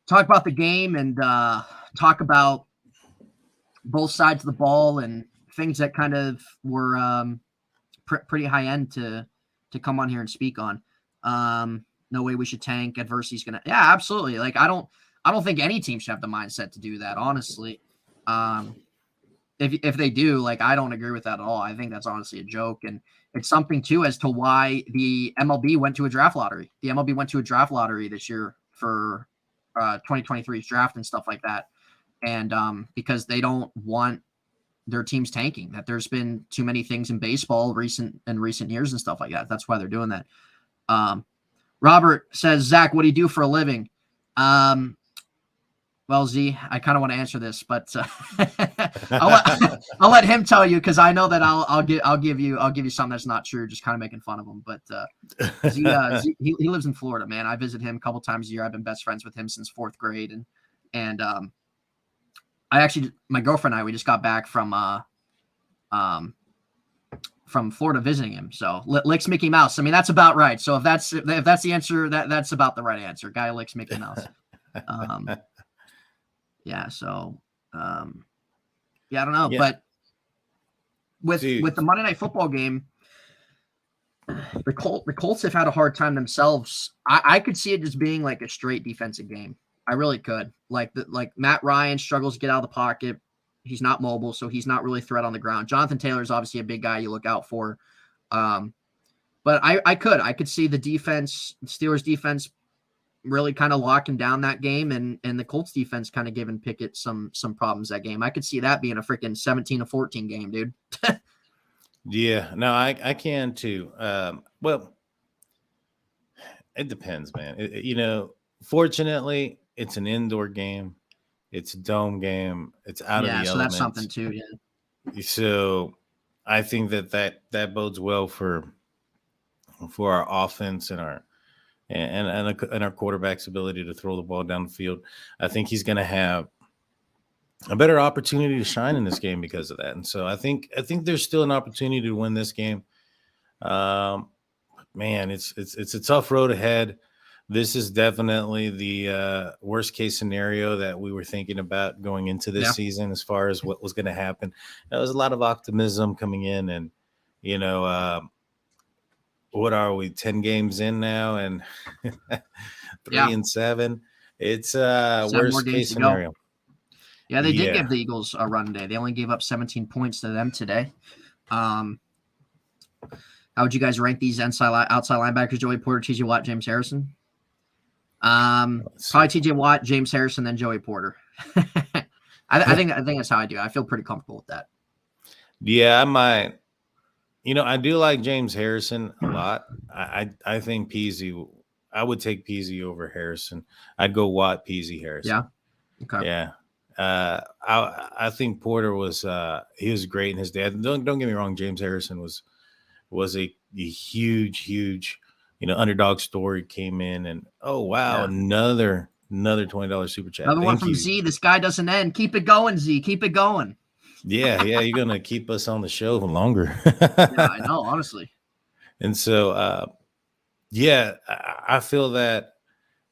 talk about the game and talk about both sides of the ball and things that kind of were pretty high end to come on here and speak on. No way we should tank. Adversity's gonna. Yeah, absolutely. Like, I don't think any team should have the mindset to do that, honestly. If they do, like, I don't agree with that at all. I think that's honestly a joke, and it's something too as to why the MLB went to a draft lottery. The MLB went to a draft lottery this year for 2023's draft and stuff like that, and because they don't want their teams tanking. That there's been too many things in baseball recent years and stuff like that. That's why they're doing that. Robert says, Zach, what do you do for a living? Well, Z, I kind of want to answer this, but I'll let him tell you, because I know that I'll give you something that's not true, just kind of making fun of him. But Z, he lives in Florida, man. I visit him a couple times a year. I've been best friends with him since 4th grade, and I actually, my girlfriend and I, we just got back from Florida visiting him. So licks Mickey Mouse. I mean, that's about right. So if that's the answer, that's about the right answer. Guy licks Mickey Mouse. Yeah. So, I don't know, but with the Monday Night Football game, the Colts have had a hard time themselves. I could see it just being like a straight defensive game. I really could. Like Matt Ryan struggles to get out of the pocket. He's not mobile, so he's not really a threat on the ground. Jonathan Taylor is obviously a big guy you look out for. But I could see the Steelers defense really kind of locking down that game, and the Colts defense kind of giving Pickett some problems that game. I could see that being a freaking 17-14 game, dude. Yeah, no, I can too. Well, it depends, man. Fortunately, it's an indoor game. It's a dome game. It's out of the elements. Yeah, so that's something too, yeah. So I think that bodes well for our offense and our quarterback's ability to throw the ball down the field. I think he's going to have a better opportunity to shine in this game because of that. And so I think there's still an opportunity to win this game. Man, it's a tough road ahead. this is definitely the worst case scenario that we were thinking about going into this season as far as what was going to happen. There was a lot of optimism coming in, and what are we, 10 games in now and 3-7? It's worst case scenario. Yeah, they did give the Eagles a run day. They only gave up 17 points to them today. How would you guys rank these outside linebackers? Joey Porter, TJ Watt, James Harrison? Probably TJ Watt, James Harrison, then Joey Porter. I think that's how I do. I feel pretty comfortable with that. Yeah, I might. I do like James Harrison a lot. I think Peasy. I would take Peasy over Harrison. I'd go Watt, Peasy, Harrison. Yeah. Okay. Yeah. I think Porter was he was great in his day. Don't get me wrong. James Harrison was a huge underdog story. Came in and another $20 super chat. Another one from Z. This guy doesn't end. Keep it going, Z. Keep it going. Yeah, you're gonna keep us on the show longer. Yeah, I know, honestly. And so, I feel that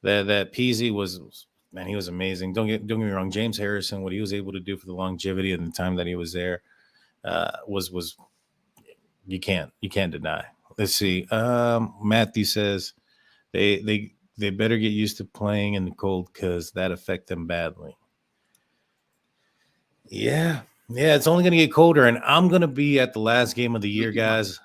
Peasy was, man, he was amazing. Don't get me wrong. James Harrison, what he was able to do for the longevity and the time that he was there, was you can't deny. Let's see. Matthew says they better get used to playing in the cold because that affect them badly. Yeah, it's only going to get colder, and I'm going to be at the last game of the year, guys.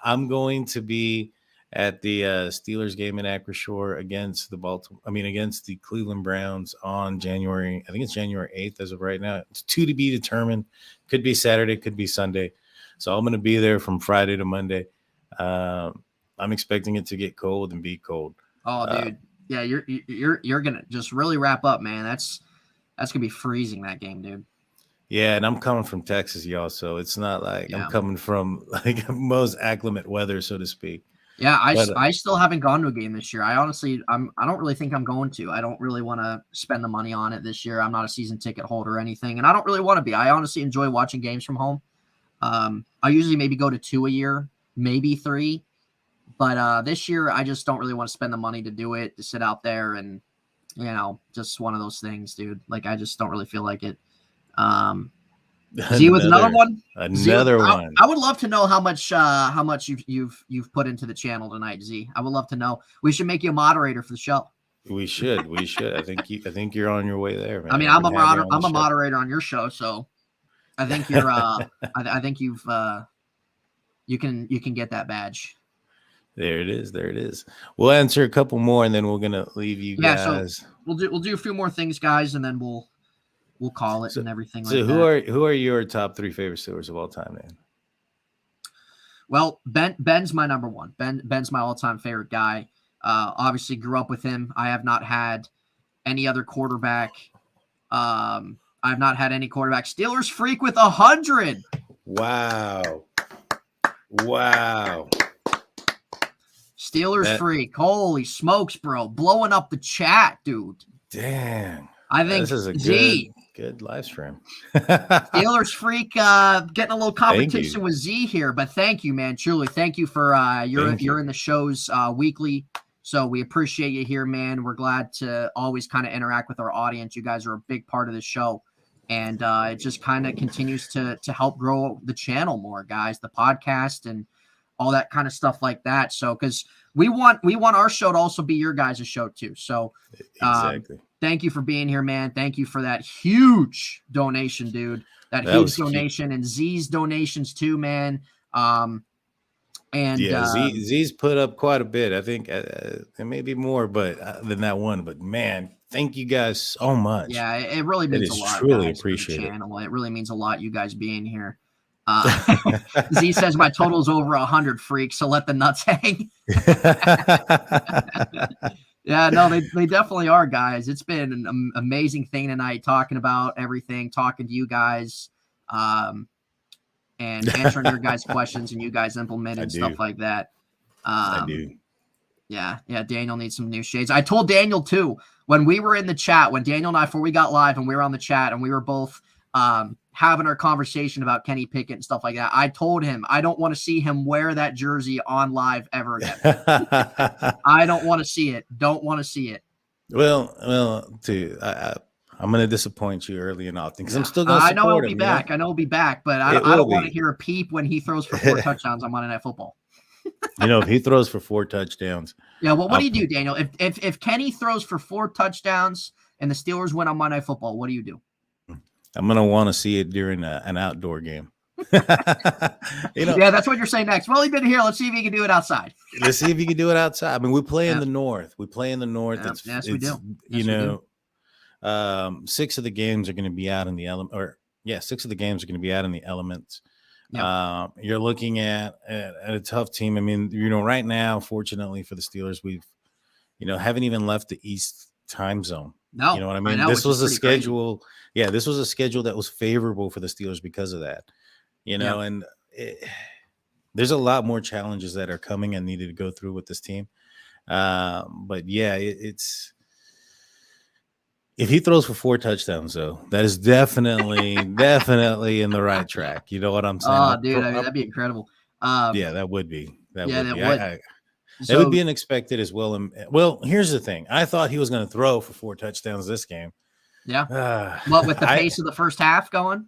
I'm going to be at the Steelers game in Acrisure against the Cleveland Browns on January. I think it's January 8th as of right now. It's to be determined. Could be Saturday, could be Sunday. So I'm going to be there from Friday to Monday. I'm expecting it to get cold and be cold. Oh, dude. Yeah, you're going to just really wrap up, man. That's going to be freezing, that game, dude. Yeah, and I'm coming from Texas, y'all, so it's not like I'm coming from like most acclimate weather, so to speak. Yeah, I still haven't gone to a game this year. I don't really think I'm going to. I don't really want to spend the money on it this year. I'm not a season ticket holder or anything, and I don't really want to be. I honestly enjoy watching games from home. I usually maybe go to 2 a year, maybe 3, but this year I just don't really want to spend the money to do it, to sit out there, and just one of those things, dude. Like, I just don't really feel like it. Z with another one. I would love to know how much you've put into the channel tonight, Z. I would love to know. We should make you a moderator for the show. We should. I think you're on your way there, man. I mean, I'm a moderator on your show, so I think you're. I think you can get that badge. There it is. We'll answer a couple more, and then we're gonna leave you guys. So we'll do a few more things, guys, and then we'll call it and everything. So who are your top 3 favorite Steelers of all time, man? Well, Ben's my number one. Ben's my all-time favorite guy. Obviously grew up with him. I have not had any other quarterback. I've not had any quarterback. Steelers freak with 100. Wow. Steelers freak. Holy smokes, bro. Blowing up the chat, dude. Dang. I think this is a good live stream. Steelers freak, getting a little competition with Z here, but thank you, man. Truly, thank you for you're in the shows weekly, so we appreciate you here, man. We're glad to always kind of interact with our audience. You guys are a big part of the show, and it just kind of continues to help grow the channel more, guys, the podcast and all that kind of stuff like that. So, because we want our show to also be your guys' show too. So, exactly. Thank you for being here, man. Thank you for that huge donation, dude. That huge donation and Z's donations too, man. Z's put up quite a bit. I think it may be more, but than that one. But man, thank you guys so much. Yeah, it really means a lot. Truly appreciate it. It really means a lot, you guys being here. Z says my total is over 100 freaks, so let the nuts hang. Yeah, no, they definitely are, guys. It's been an amazing thing tonight, talking about everything, talking to you guys, and answering your guys' questions and you guys implementing stuff like that. I do. Yeah, Daniel needs some new shades. I told Daniel, too, when we were in the chat, when Daniel and I, before we got live and we were on the chat and we were both having our conversation about Kenny Pickett and stuff like that. I told him I don't want to see him wear that jersey on live ever again. I don't want to see it. Don't want to see it. Well, too. I'm going to disappoint you early and often because I'm still going to support him. I know he'll be back. I know he'll be back, but I don't want to hear a peep when he throws for 4 touchdowns on Monday Night Football. If he throws for 4 touchdowns. Yeah, well, what do you do, Daniel? If Kenny throws for 4 touchdowns and the Steelers win on Monday Night Football, what do you do? I'm going to want to see it during an outdoor game. Yeah, that's what you're saying next. Well, he's been here. Let's see if he can do it outside. Let's see if he can do it outside. I mean, we play in the North. We play in the North. Yes, we do. We do. 6 of the games are going to be out in the element, 6 of the games are going to be out in the elements. Yeah. You're looking at a tough team. I mean, right now, fortunately for the Steelers, we've, haven't even left the East time zone. No, you know what I mean? This was a schedule. Crazy. Yeah, this was a schedule that was favorable for the Steelers because of that. And there's a lot more challenges that are coming and needed to go through with this team. But yeah, it's. If he throws for 4 touchdowns, though, that is definitely in the right track. You know what I'm saying? Oh, dude, that'd be incredible. Yeah, that would be. That would be. That would be unexpected as well. Well, here's the thing. I thought he was going to throw for 4 touchdowns this game. Yeah. What with the pace of the first half going?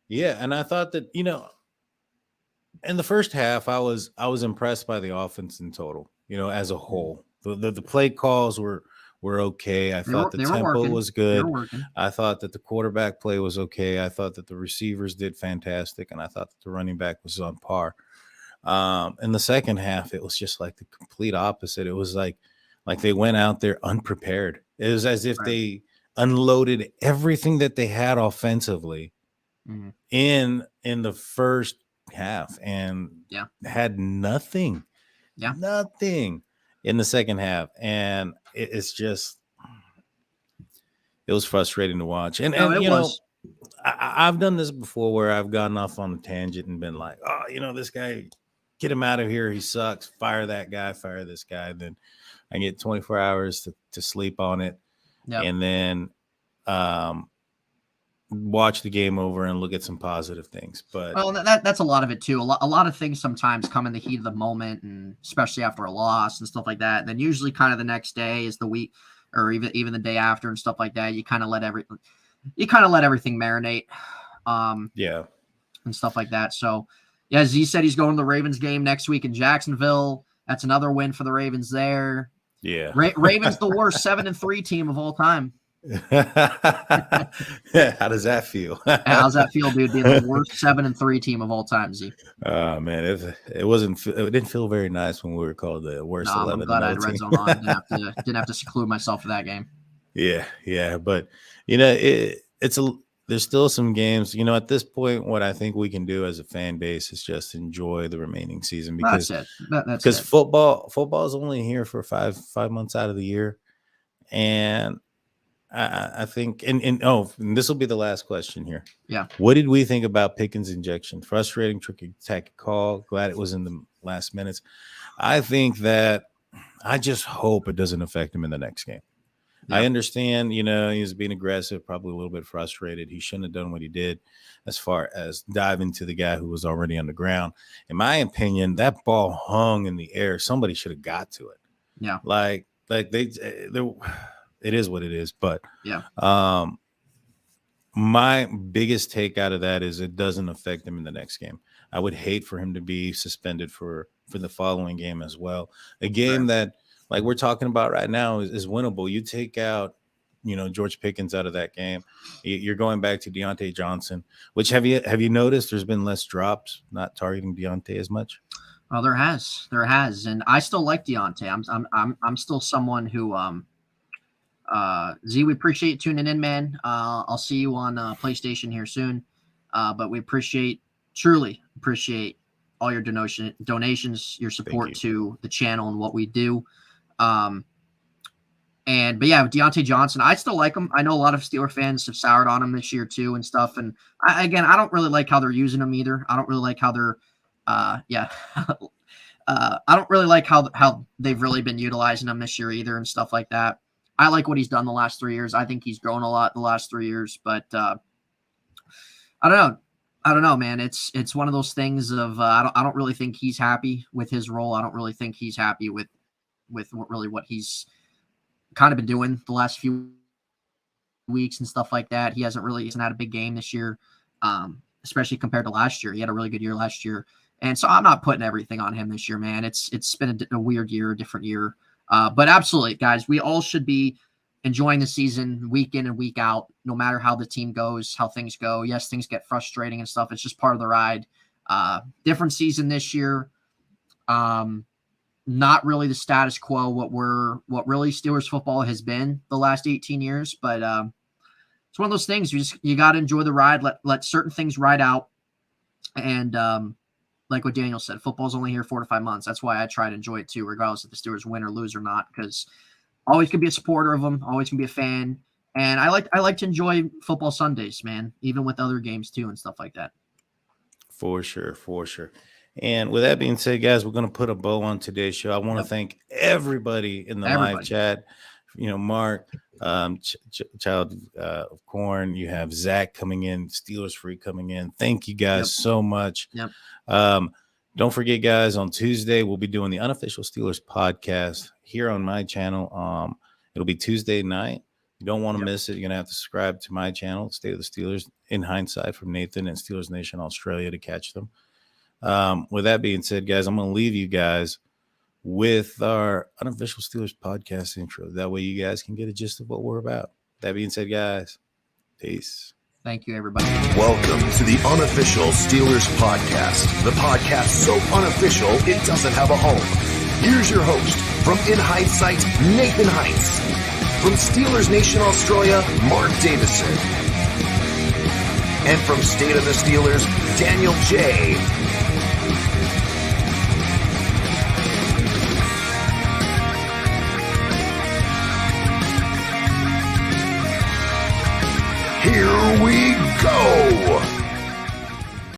Yeah, and I thought that in the first half, I was impressed by the offense in total. As a whole, the play calls were okay. I thought the tempo was good. I thought that the quarterback play was okay. I thought that the receivers did fantastic, and I thought that the running back was on par. In the second half, it was just like the complete opposite. It was like they went out there unprepared. It was as if they unloaded everything that they had offensively in the first half and had nothing. Yeah. Nothing in the second half. And it was frustrating to watch. And I've done this before where I've gotten off on a tangent and been like, this guy, get him out of here. He sucks. Fire that guy, fire this guy. Then I get 24 hours to sleep on it. Yep. And then watch the game over and look at some positive things. But that's a lot of it too. A lot of things sometimes come in the heat of the moment, and especially after a loss and stuff like that. And then usually kind of the next day is the week, or even the day after and stuff like that. You kind of let everything marinate. And stuff like that. So yeah, Z said he's going to the Ravens game next week in Jacksonville. That's another win for the Ravens there. Yeah. Ravens the worst 7-3 team of all time. How does that feel? How's that feel, dude? Being the worst 7-3 team of all time, Z. Oh man, it didn't feel very nice when we were called the worst 11. I'm glad I had Red Zone on. Didn't have to seclude myself for that game. Yeah, but there's still some games. At this point, what I think we can do as a fan base is just enjoy the remaining season because that's football is only here for five months out of the year, and I think, and this will be the last question here. Yeah. What did we think about Pickens' injection? Frustrating, tricky, tacky call. Glad it was in the last minutes. I think that I just hope it doesn't affect him in the next game. Yeah. I understand, he was being aggressive, probably a little bit frustrated. He shouldn't have done what he did as far as dive into the guy who was already on the ground. In my opinion, that ball hung in the air. Somebody should have got to it. Yeah. Like it is what it is, but my biggest take out of that is it doesn't affect him in the next game. I would hate for him to be suspended for the following game as well. A game that, like we're talking about right now, is winnable. You take out, George Pickens out of that game, you're going back to Deontay Johnson. Which have you noticed? There's been less drops, not targeting Deontay as much. Well, there has, and I still like Deontay. I'm still someone who Z, we appreciate you tuning in, man. I'll see you on PlayStation here soon. But we truly appreciate all your donations, your support to the channel and what we do. But yeah, Deontay Johnson, I still like him. I know a lot of Steeler fans have soured on him this year too and stuff. And I don't really like how they're using him either. I don't really like how they're, I don't really like how they've really been utilizing him this year either and stuff like that. I like what he's done the last 3 years. I think he's grown a lot the last 3 years, but I don't know, man. It's one of those things of I don't really think he's happy with his role. I don't really think he's happy with what he's kind of been doing the last few weeks and stuff like that. He hasn't had a big game this year, especially compared to last year. He had a really good year last year, and so I'm not putting everything on him this year, man. It's been a weird year, a different year, but absolutely, guys, we all should be enjoying the season week in and week out, no matter how the team goes, how things go. Yes, things get frustrating and stuff. It's just part of the ride. Different season this year. Not really the status quo, what really Steelers football has been the last 18 years. But it's one of those things. You got to enjoy the ride. Let certain things ride out. And like what Daniel said, football's only here 4 to 5 months. That's why I try to enjoy it too, regardless if the Steelers win or lose or not, because always can be a supporter of them, always can be a fan. And I like to enjoy football Sundays, man, even with other games too and stuff like that. For sure. And with that being said, guys, we're going to put a bow on today's show. I want to thank everybody in the live chat. Mark, Child of Corn, you have Zach coming in, Steelers Freak coming in. Thank you guys so much. Yep. Don't forget, guys, on Tuesday, we'll be doing the Unofficial Steelers podcast here on my channel. It'll be Tuesday night. You don't want to miss it. You're going to have to subscribe to my channel, State of the Steelers, in hindsight, from Nathan and Steelers Nation Australia to catch them. With that being said, guys, I'm going to leave you guys with our Unofficial Steelers podcast intro. That way you guys can get a gist of what we're about. That being said, guys, peace. Thank you, everybody. Welcome to the Unofficial Steelers podcast, the podcast so unofficial it doesn't have a home. Here's your host, from In Hindsight, Nathan Heitz. From Steelers Nation Australia, Mark Davison. And from State of the Steelers, Daniel J.